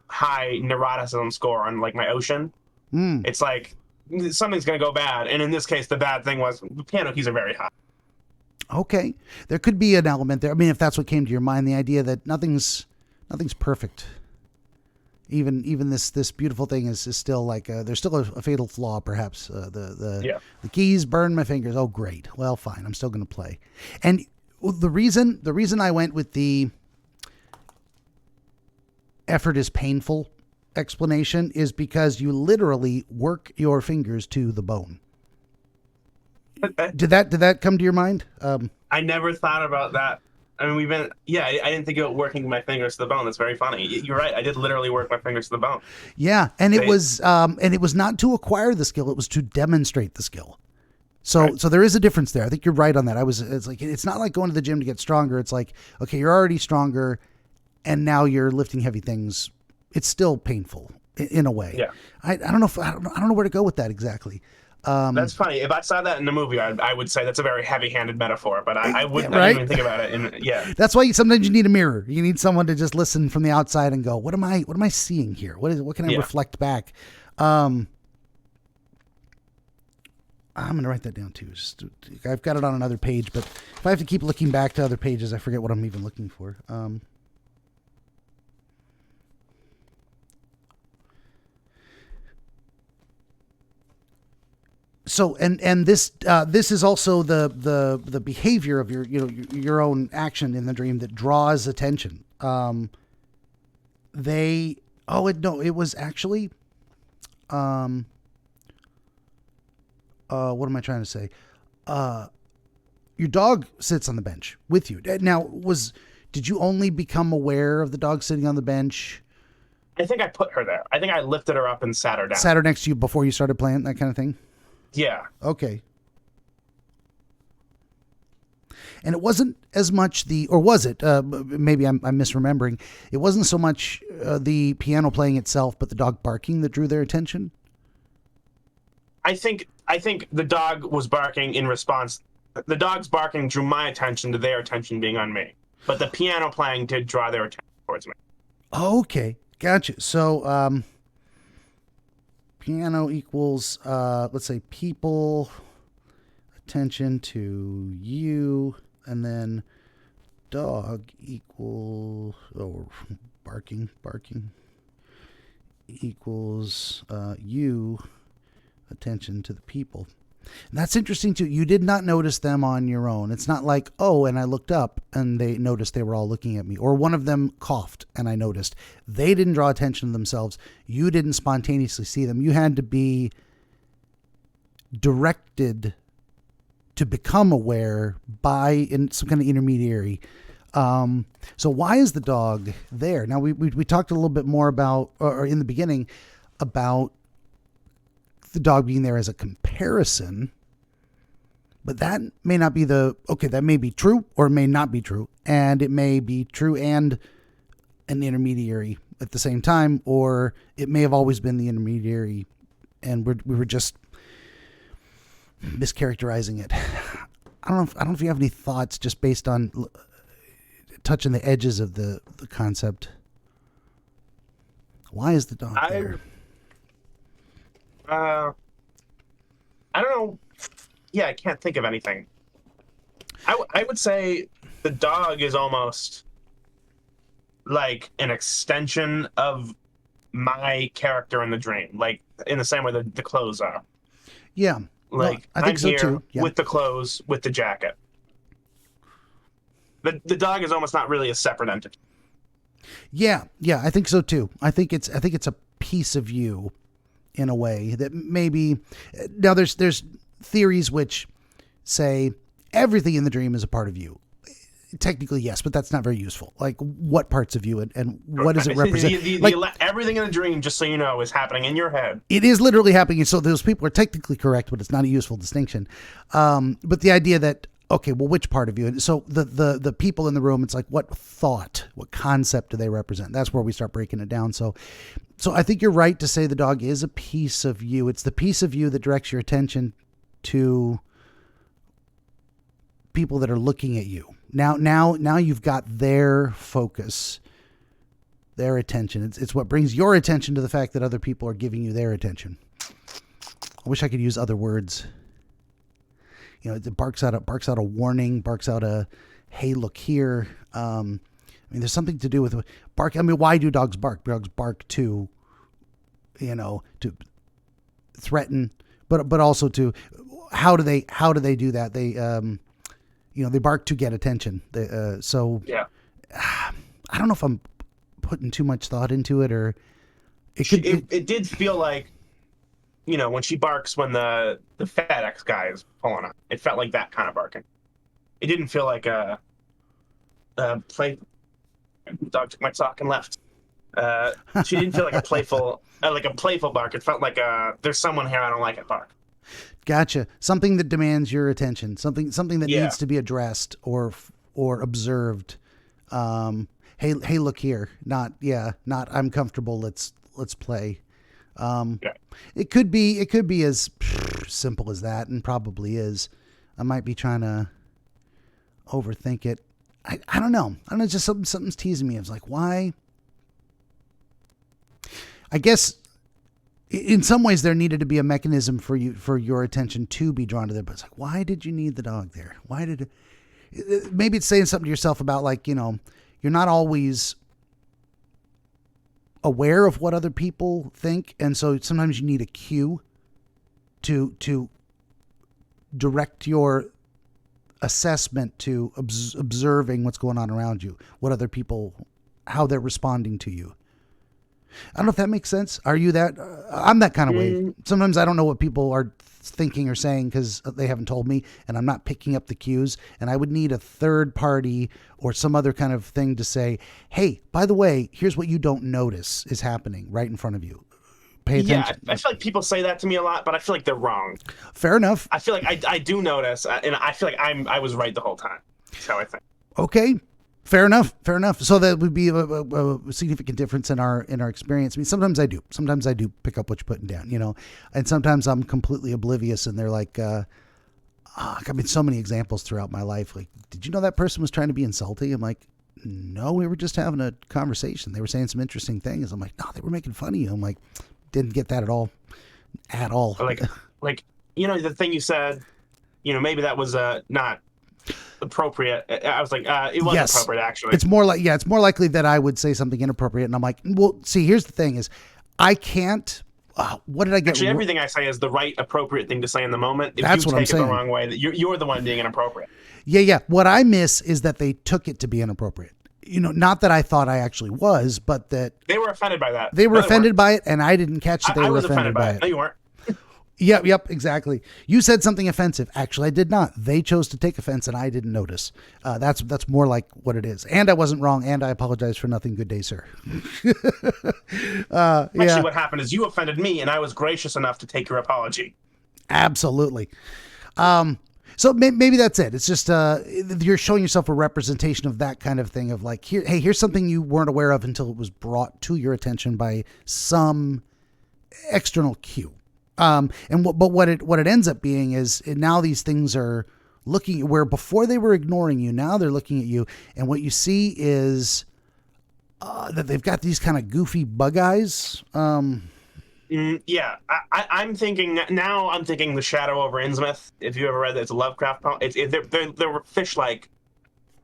S2: high neuroticism score on like my ocean. It's like something's going to go bad. And in this case, the bad thing was the piano keys are very high.
S1: Okay. There could be an element there. I mean, if that's what came to your mind, the idea that nothing's perfect. Even this beautiful thing is still like there's still a fatal flaw, perhaps. The keys burn my fingers. Oh, great. Well, fine. I'm still going to play. And the reason I went with the effort is painful explanation is because you literally work your fingers to the bone. Did that come to your mind?
S2: I never thought about that. I mean, I didn't think about working my fingers to the bone. That's very funny. You're right. I did literally work my fingers to the bone.
S1: Yeah. And it was not to acquire the skill. It was to demonstrate the skill. So there is a difference there. I think you're right on that. It's not like going to the gym to get stronger. It's like, okay, you're already stronger and now you're lifting heavy things. It's still painful in a way.
S2: Yeah.
S1: I don't know where to go with that exactly.
S2: That's funny. If I saw that in the movie, I would say that's a very heavy-handed metaphor, but I wouldn't even think about it.
S1: That's why sometimes you need a mirror. You need someone to just listen from the outside and go, what am I seeing here? What can I reflect back? I'm going to write that down too. I've got it on another page, but if I have to keep looking back to other pages, I forget what I'm even looking for. So and this is also the behavior of your own action in the dream that draws attention. It was actually what am I trying to say? Your dog sits on the bench with you. Now, did you only become aware of the dog sitting on the bench?
S2: I think I put her there. I think I lifted her up and sat her down.
S1: Sat her next to you before you started playing, that kind of thing?
S2: Yeah.
S1: Okay. And it wasn't as much or was it? Maybe I'm misremembering. It wasn't so much the piano playing itself, but the dog barking that drew their attention?
S2: I think the dog was barking in response. The dog's barking drew my attention to their attention being on me. But the piano playing did draw their attention towards me.
S1: Okay. Gotcha. So, piano equals, let's say people, attention to you, and then dog equals, barking equals, you, attention to the people. And that's interesting too. You did not notice them on your own. It's not like, and I looked up and they noticed they were all looking at me, or one of them coughed and I noticed. They didn't draw attention to themselves. You didn't spontaneously see them. You had to be directed to become aware by some kind of intermediary. So why is the dog there? Now we talked a little bit more about, or in the beginning, about the dog being there as a comparison, but that may not be that may be true or it may not be true. And it may be true and an intermediary at the same time, or it may have always been the intermediary and we were just mischaracterizing it. I don't know if you have any thoughts just based on touching the edges of the concept. Why is the dog there?
S2: I don't know. Yeah, I can't think of anything. I would say the dog is almost like an extension of my character in the dream, like in the same way that the clothes are.
S1: Yeah.
S2: Like,
S1: I think
S2: I'm
S1: so
S2: here
S1: too. Yeah.
S2: with the clothes, with the jacket. The dog is almost not really a separate entity.
S1: Yeah, I think so too. I think it's a piece of you in a way that maybe now there's theories which say everything in the dream is a part of you. Technically, yes, but that's not very useful. Like, what parts of you and what does it represent?
S2: Everything in the dream, just so you know, is happening in your head.
S1: It is literally happening. So those people are technically correct, but it's not a useful distinction. But the idea that, okay, well, which part of you? And so the people in the room, it's like, what thought, what concept do they represent? That's where we start breaking it down. So I think you're right to say the dog is a piece of you. It's the piece of you that directs your attention to people that are looking at you. Now you've got their focus, their attention. It's what brings your attention to the fact that other people are giving you their attention. I wish I could use other words. You know, it barks out a warning, barks out a, hey, look here. I mean, there's something to do with bark. I mean, why do dogs bark? Dogs bark to to threaten, but also to, how do they do that? They, they bark to get attention. Yeah. I don't know if I'm putting too much thought into it, or
S2: it did feel like, when she barks when the FedEx guy is pulling up, it felt like that kind of barking. It didn't feel like a play. Dog took my sock and left. She didn't feel like a playful bark. It felt like there's someone here I don't like it bark.
S1: Gotcha. Something that demands your attention. Something that needs to be addressed or observed. Hey, look here. Not I'm comfortable. Let's play. It could be as simple as that, and probably is. I might be trying to overthink it. I don't know. Just something's teasing me. I was like, why? I guess in some ways there needed to be a mechanism for your attention to be drawn to there. But it's like, why did you need the dog there? Maybe it's saying something to yourself about, like, you're not always aware of what other people think, and so sometimes you need a cue to direct your assessment to observing what's going on around you, what other people, how they're responding to you. I don't know if that makes sense. Are you that? I'm that kind of way. Sometimes I don't know what people are thinking or saying because they haven't told me, and I'm not picking up the cues. And I would need a third party or some other kind of thing to say, hey, by the way, here's what you don't notice is happening right in front of you. Pay attention.
S2: Yeah, I feel like people say that to me a lot, but I feel like they're wrong.
S1: Fair enough.
S2: I feel like I do notice, and I feel like I was right the whole time. That's how I think.
S1: Okay. Fair enough. Fair enough. So that would be a significant difference in our experience. I mean, sometimes I do. Sometimes I do pick up what you're putting down, and sometimes I'm completely oblivious and they're like, I mean, so many examples throughout my life. Like, did you know that person was trying to be insulting? I'm like, no, we were just having a conversation. They were saying some interesting things. I'm like, no, they were making fun of you. I'm like, didn't get that at all. At all.
S2: Like, the thing you said, maybe that was not appropriate. I was like, it wasn't appropriate, actually.
S1: It's more likely that I would say something inappropriate. And I'm like, well, see, here's the thing is I can't, what did I get?
S2: Actually, everything I say is the right, appropriate thing to say in the moment. If
S1: That's
S2: you
S1: what I'm
S2: take it
S1: saying.
S2: the wrong way, you're the one being inappropriate.
S1: Yeah. What I miss is that they took it to be inappropriate. Not that I thought I actually was, but that
S2: they were offended by that.
S1: They were offended by it, and I didn't catch that they were offended by it.
S2: No, you weren't.
S1: Yep, exactly. You said something offensive. Actually, I did not. They chose to take offense, and I didn't notice. That's more like what it is. And I wasn't wrong, and I apologize for nothing. Good day, sir.
S2: Actually, what happened is you offended me, and I was gracious enough to take your apology.
S1: Absolutely. So maybe that's it. It's just you're showing yourself a representation of that kind of thing of like, here's something you weren't aware of until it was brought to your attention by some external cue. But what it ends up being is now these things are looking where before they were ignoring you. Now they're looking at you, and what you see is that they've got these kind of goofy bug eyes.
S2: Yeah, I'm thinking now. I'm thinking The Shadow over Innsmouth. If you ever read that, it's a Lovecraft poem. They were fish-like.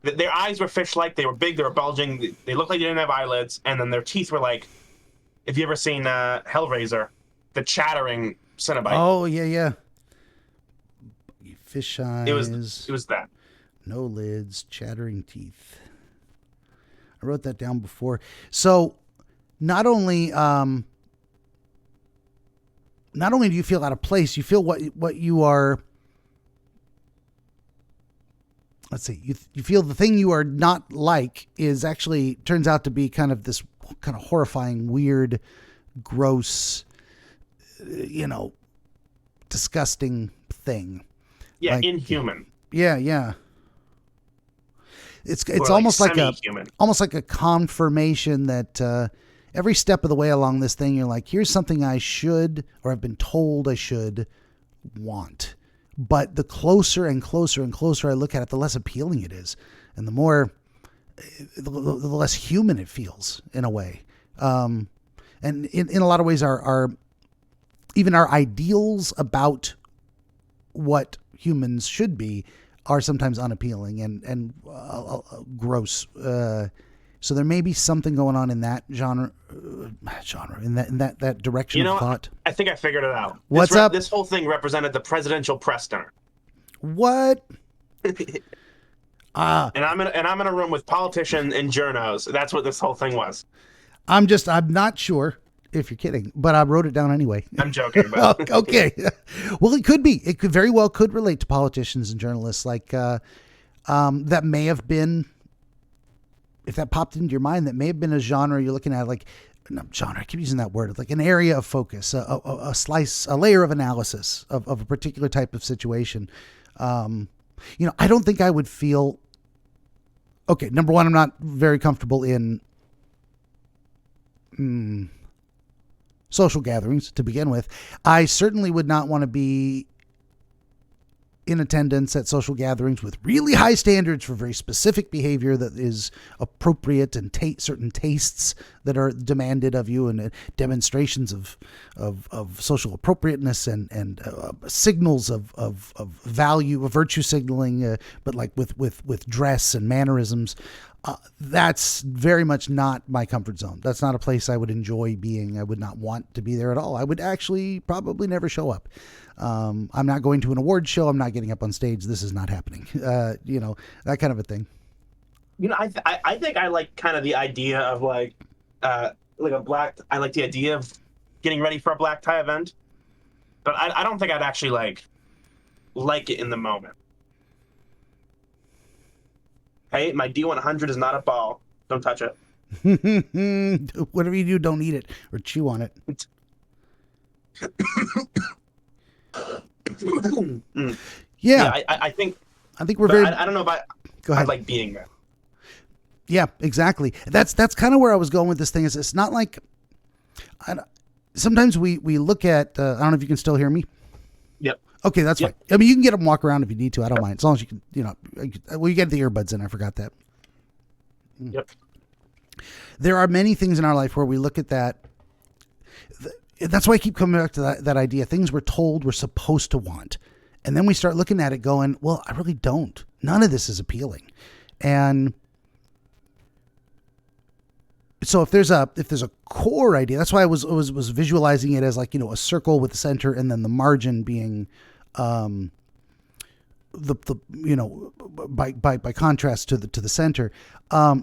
S2: Their eyes were fish-like. They were big. They were bulging. They looked like they didn't have eyelids, and then their teeth were like. If you ever seen Hellraiser, the chattering Cenobite.
S1: Oh yeah. Fish eyes.
S2: It was that.
S1: No lids, chattering teeth. I wrote that down before. So not only do you feel out of place, you feel what you are. Let's see. You feel the thing you are not like is actually turns out to be kind of this kind of horrifying, weird, gross, disgusting thing.
S2: Yeah,
S1: like,
S2: inhuman.
S1: Yeah. It's almost like a confirmation that every step of the way along this thing, you're like, here's something I should, or I've been told I should want. But the closer and closer and closer I look at it, the less appealing it is. And the less human it feels in a way. And in a lot of ways, even our ideals about what humans should be are sometimes unappealing and gross. So there may be something going on in that genre, in that direction of thought.
S2: I think I figured it out.
S1: What's up?
S2: This whole thing represented the presidential press center.
S1: What?
S2: And I'm in a room with politicians and journos. That's what this whole thing was.
S1: I'm not sure if you're kidding, but I wrote it down anyway.
S2: I'm joking. But
S1: okay. Well, it could be. It could very well could relate to politicians and journalists. Like that may have been, if that popped into your mind, that may have been a genre you're looking at. Like, no, genre. I keep using that word. Like an area of focus, a slice, a layer of analysis of a particular type of situation. I don't think I would feel. Okay, number one, I'm not very comfortable in social gatherings to begin with. I certainly would not want to be in attendance at social gatherings with really high standards for very specific behavior that is appropriate and certain tastes that are demanded of you, and demonstrations of social appropriateness and signals of value, of virtue signaling, but like with dress and mannerisms. That's very much not my comfort zone. That's not a place I would enjoy being. I would not want to be there at all. I would actually probably never show up. I'm not going to an award show. I'm not getting up on stage. This is not happening. That kind of a thing.
S2: I think I like kind of the idea of like a black. I like the idea of getting ready for a black tie event, but I don't think I'd actually like it in the moment. Hey, my D100 is not a ball. Don't touch it.
S1: Whatever you do, don't eat it or chew on it. Yeah,
S2: I think
S1: we're very.
S2: I don't know if
S1: Go ahead.
S2: I like being there.
S1: Yeah, exactly. That's kind of where I was going with this thing. Is it's not like. Sometimes we look at. I don't know if you can still hear me.
S2: Yep.
S1: Okay, that's fine. I mean, you can get up and walk around if you need to. I don't mind. As long as you can, you get the earbuds in. I forgot that.
S2: Yep.
S1: There are many things in our life where we look at that. That's why I keep coming back to that idea. Things we're told we're supposed to want. And then we start looking at it going, well, I really don't. None of this is appealing. And so if there's a core idea, that's why I was visualizing it as like, a circle with the center and then the margin being by contrast to the center,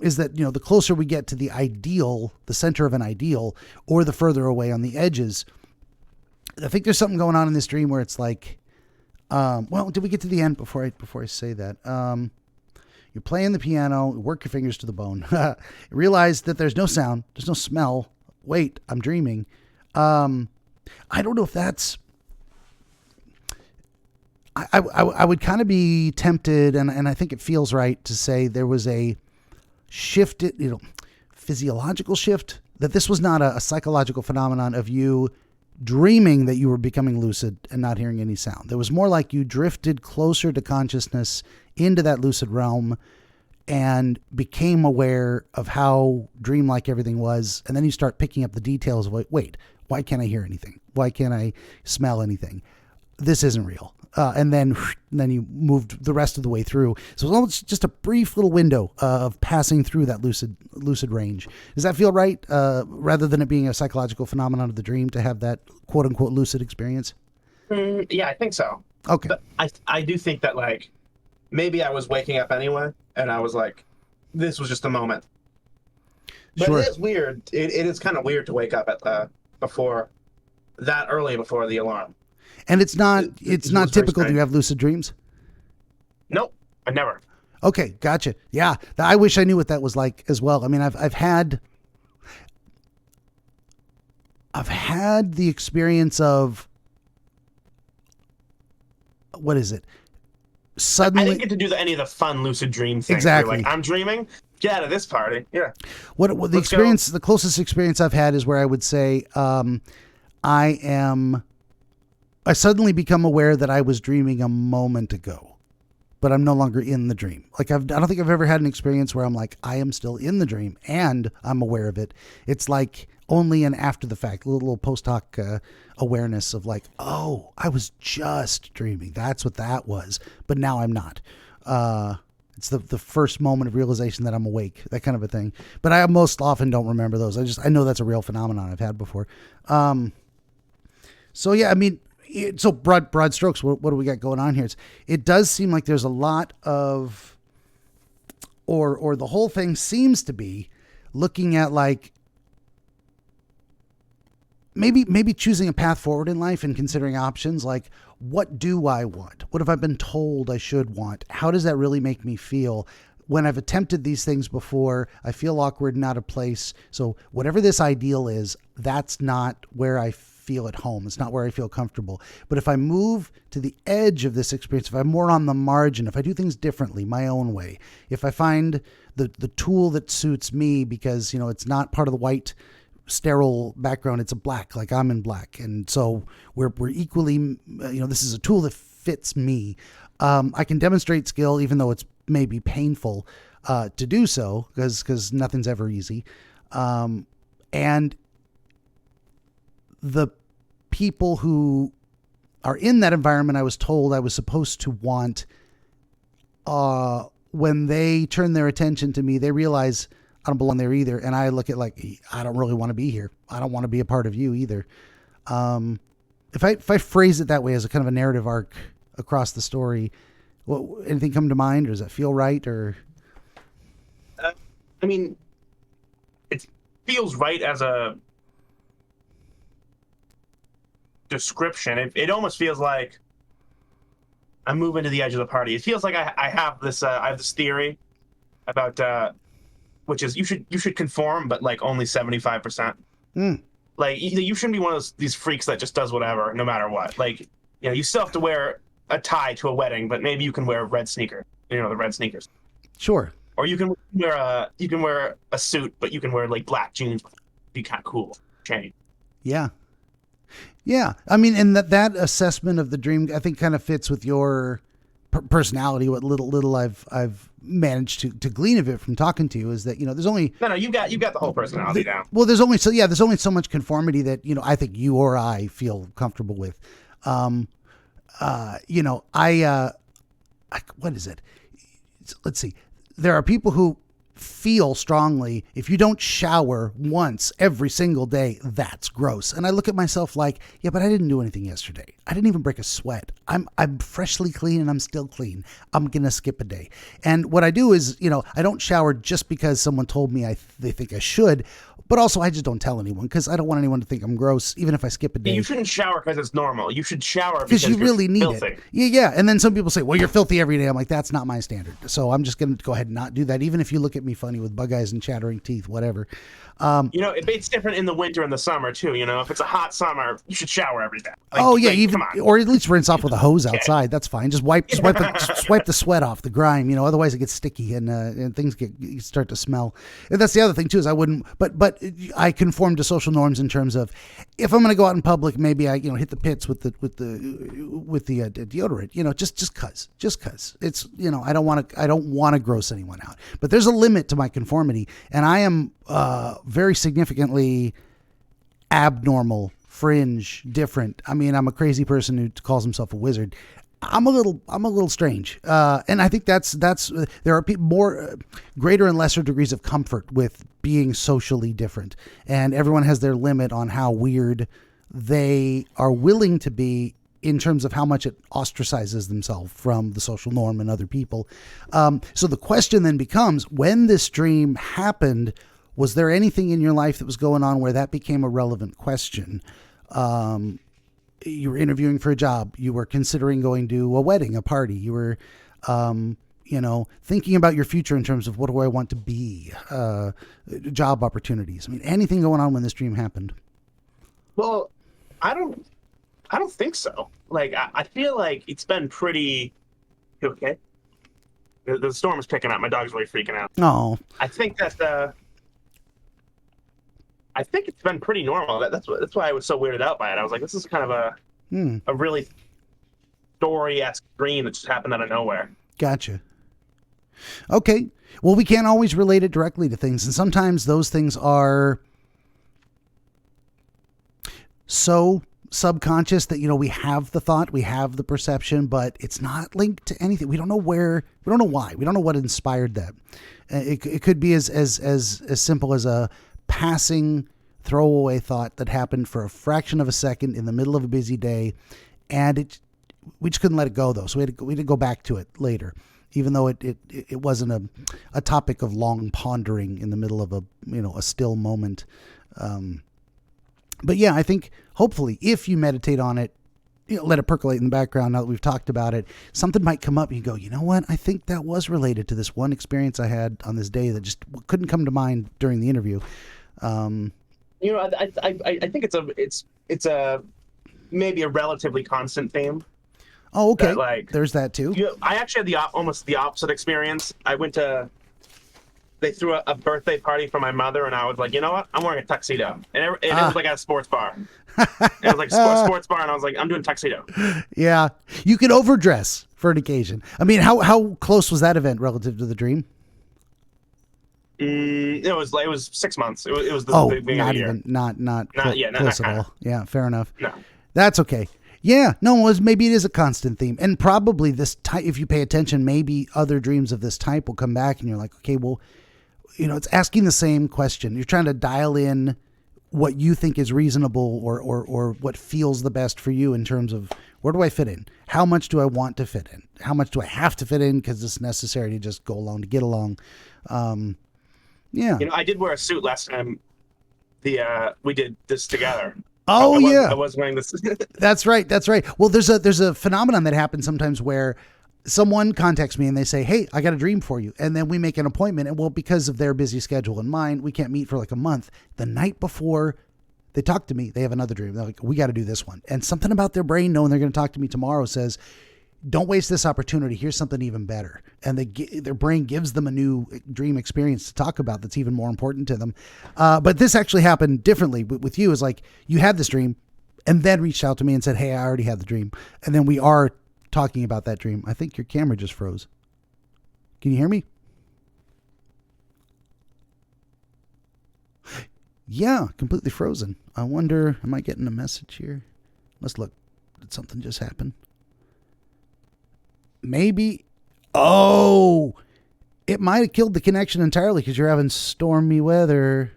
S1: is that, the closer we get to the ideal, the center of an ideal, or the further away on the edges. I think there's something going on in this dream where it's like, did we get to the end before I say that? You're playing the piano, work your fingers to the bone, realize that there's no sound, there's no smell. Wait, I'm dreaming. I don't know if that's, I would kind of be tempted, and I think it feels right to say there was a shift, physiological shift, that this was not a psychological phenomenon of you dreaming that you were becoming lucid and not hearing any sound. There was more like you drifted closer to consciousness into that lucid realm and became aware of how dreamlike everything was. And then you start picking up the details of like, wait, why can't I hear anything? Why can't I smell anything? This isn't real. And then you moved the rest of the way through. So it was almost just a brief little window of passing through that lucid range. Does that feel right? Rather than it being a psychological phenomenon of the dream, to have that quote unquote lucid experience?
S2: Yeah, I think so.
S1: Okay.
S2: But I do think that like maybe I was waking up anyway, and I was like, this was just a moment. But
S1: sure.
S2: It is weird. It is kind of weird to wake up at before the alarm.
S1: And it's not typical to have lucid dreams?
S2: Nope, I never.
S1: Okay, gotcha. Yeah, I wish I knew what that was like as well. I mean, I've had the experience of, what is it? Suddenly,
S2: I didn't get to do any of the fun lucid dream things.
S1: Exactly.
S2: Like, I'm dreaming. Get out of this party. Yeah.
S1: What the experience? Go. The closest experience I've had is where I would say, I suddenly become aware that I was dreaming a moment ago, but I'm no longer in the dream. Like I don't think I've ever had an experience where I'm like, I am still in the dream and I'm aware of it. It's like only an after the fact, little post hoc awareness of like, oh, I was just dreaming. That's what that was. But now I'm not. It's the first moment of realization that I'm awake, that kind of a thing. But I most often don't remember those. I know that's a real phenomenon I've had before. So yeah, I mean, so broad strokes, what do we got going on here? It does seem like there's a lot of, or the whole thing seems to be looking at like maybe choosing a path forward in life and considering options like, what do I want? What have I been told I should want? How does that really make me feel? When I've attempted these things before, I feel awkward and out of place. So whatever this ideal is, that's not where I feel at home. It's not where I feel comfortable. But if I move to the edge of this experience, if I'm more on the margin, if I do things differently, my own way, if I find the tool that suits me because, it's not part of the white sterile background, it's a black, like I'm in black. And so we're equally, this is a tool that fits me. I can demonstrate skill, even though it's maybe painful to do so, because nothing's ever easy. And the people who are in that environment, I was told I was supposed to want, when they turn their attention to me, they realize I don't belong there either. And I look at like, I don't really want to be here. I don't want to be a part of you either. If I phrase it that way as a kind of a narrative arc across the story, anything come to mind, or does that feel right? Or
S2: I mean, it feels right as a description. It almost feels like I'm moving to the edge of the party. It feels like I have this theory about which is you should conform, but like only 75%. Like you shouldn't be one of these freaks that just does whatever no matter what. Like, you still have to wear a tie to a wedding, but maybe you can wear red sneakers. The red sneakers.
S1: Sure.
S2: Or you can wear a suit, but you can wear like black jeans. Be kind of cool. Chain.
S1: Yeah. Yeah. I mean, and that assessment of the dream, I think, kind of fits with your personality. What little I've managed to glean of it from talking to you is that, there's only
S2: no, you got the whole personality down.
S1: Well, there's only so much conformity that, I think you or I feel comfortable with. What is it? Let's see. There are people who feel strongly if you don't shower once every single day, that's gross. And I look at myself like, yeah, but I didn't do anything yesterday. I didn't even break a sweat. I'm freshly clean and I'm still clean. I'm going to skip a day. And what I do is, I don't shower just because someone told me they think I should, but also I just don't tell anyone because I don't want anyone to think I'm gross, even if I skip a day.
S2: You shouldn't shower because it's normal. You should shower because
S1: you really need
S2: filthy.
S1: it. Yeah. And then some people say, well, you're filthy every day. I'm like, that's not my standard. So I'm just going to go ahead and not do that. Even if you look at me funny with bug eyes and chattering teeth, whatever.
S2: It's different in the winter and the summer too. If it's a hot summer, you should shower every day.
S1: Or at least rinse off with a hose outside. That's fine. Just wipe the sweat off the grime. Otherwise it gets sticky and things start to smell. And that's the other thing too, is I wouldn't. But I conform to social norms in terms of if I'm going to go out in public, maybe I hit the pits with the deodorant. Just cause it's I don't want to gross anyone out. But there's a limit to my conformity, and I am very significantly abnormal, fringe, different. I mean, I'm a crazy person who calls himself a wizard. I'm a little strange, and I think that's there are more greater and lesser degrees of comfort with being socially different, and everyone has their limit on how weird they are willing to be in terms of how much it ostracizes themselves from the social norm and other people. So the question then becomes, when this dream happened, was there anything in your life that was going on where that became a relevant question? You were interviewing for a job. You were considering going to a wedding, a party. You were, thinking about your future in terms of what do I want to be, job opportunities. I mean, anything going on when this dream happened?
S2: Well, I don't think so. Like, I feel like it's been pretty okay. The storm is picking up. My dog's really freaking out.
S1: Oh,
S2: I think that I think it's been pretty normal. That's why I was so weirded out by it. I was like, this is kind of a really story-esque dream that just happened out of nowhere.
S1: Gotcha. Okay. Well, we can't always relate it directly to things, and sometimes those things are so subconscious that we have the thought, we have the perception, but it's not linked to anything. We don't know why, we don't know what inspired that. It could be as simple as a passing throwaway thought that happened for a fraction of a second in the middle of a busy day, and we just couldn't let it go though, so we had to go back to it later, even though it wasn't a topic of long pondering in the middle of a still moment. But yeah, I think hopefully if you meditate on it, let it percolate in the background. Now that we've talked about it, something might come up and you go, you know what? I think that was related to this one experience I had on this day that just couldn't come to mind during the interview.
S2: I think it's a maybe a relatively constant theme.
S1: Oh, okay. There's that too.
S2: I actually had almost the opposite experience. They threw a birthday party for my mother, and I was like, you know what? I'm wearing a tuxedo. And it was like at a sports bar. It was like a sports bar, and I was like, I'm doing tuxedo.
S1: Yeah. You could overdress for an occasion. I mean, how close was that event relative to the dream?
S2: It was 6 months. It was the beginning of the year.
S1: Not close at all. Yeah, fair enough.
S2: No.
S1: That's okay. Yeah, no, maybe it is a constant theme. And probably this type, if you pay attention, maybe other dreams of this type will come back and you're like, okay, well, it's asking the same question. You're trying to dial in what you think is reasonable or what feels the best for you in terms of where do I fit in? How much do I want to fit in? How much do I have to fit in because it's necessary to just go along to get along? Yeah.
S2: I did wear a suit last time we did this together.
S1: Oh,
S2: I was wearing this.
S1: That's right. Well, there's a phenomenon that happens sometimes where someone contacts me and they say, hey, I got a dream for you. And then we make an appointment. And well, because of their busy schedule and mine, we can't meet for like a month. The night before they talk to me, they have another dream. They're like, we got to do this one. And something about their brain knowing they're going to talk to me tomorrow says, don't waste this opportunity. Here's something even better. And their brain gives them a new dream experience to talk about that's even more important to them. But this actually happened differently with you. Is like you had this dream and then reached out to me and said, hey, I already had the dream. And then we are talking about that dream. I think your camera just froze. Can you hear me? Yeah, completely frozen. I wonder, am I getting a message here? Let's look. Did something just happen? Maybe. Oh, it might have killed the connection entirely because you're having stormy weather.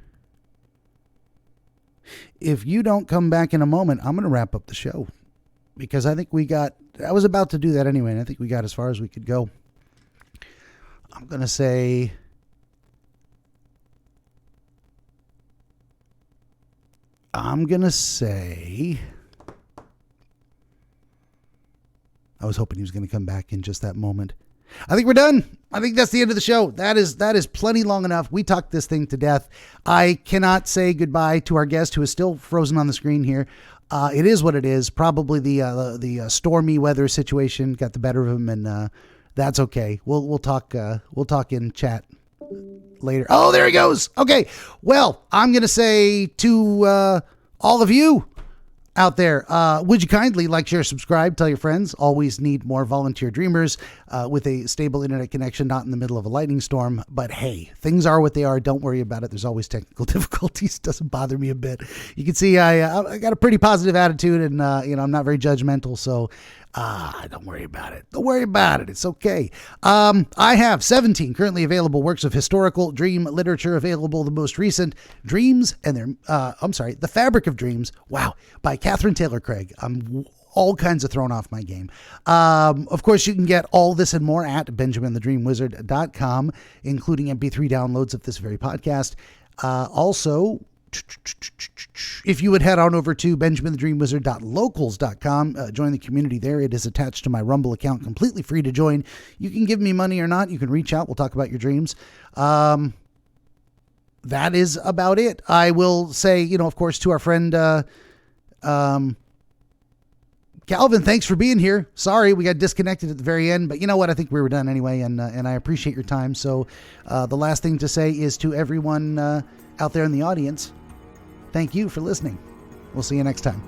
S1: If you don't come back in a moment, I'm going to wrap up the show because I think I was about to do that anyway, and I think we got as far as we could go. I'm going to say, I was hoping he was going to come back in just that moment. I think we're done. I think that's the end of the show. That is plenty long enough. We talked this thing to death. I cannot say goodbye to our guest who is still frozen on the screen here. It is what it is. Probably the stormy weather situation got the better of him, and that's okay. We'll talk in chat later. Oh, there he goes. Okay. Well, I'm going to say to all of you out there, would you kindly like, share, subscribe, tell your friends? Always need more volunteer dreamers with a stable internet connection, not in the middle of a lightning storm. But hey, things are what they are. Don't worry about it. There's always technical difficulties. Doesn't bother me a bit. You can see I got a pretty positive attitude, and I'm not very judgmental. So don't worry about it. Don't worry about it. It's okay. I have 17 currently available works of historical dream literature available. The most recent, Dreams and The Fabric of Dreams. Wow. By Catherine Taylor Craig. I'm all kinds of thrown off my game. Of course, you can get all this and more at BenjaminTheDreamWizard.com, including MP3 downloads of this very podcast. Also, if you would head on over to BenjaminTheDreamWizard.locals.com, join the community there. It is attached to my Rumble account, completely free to join. You can give me money or not. You can reach out. We'll talk about your dreams. That is about it. I will say, of course, to our friend Calvin, thanks for being here. Sorry, we got disconnected at the very end, but you know what? I think we were done anyway, and I appreciate your time. So the last thing to say is to everyone out there in the audience, thank you for listening. We'll see you next time.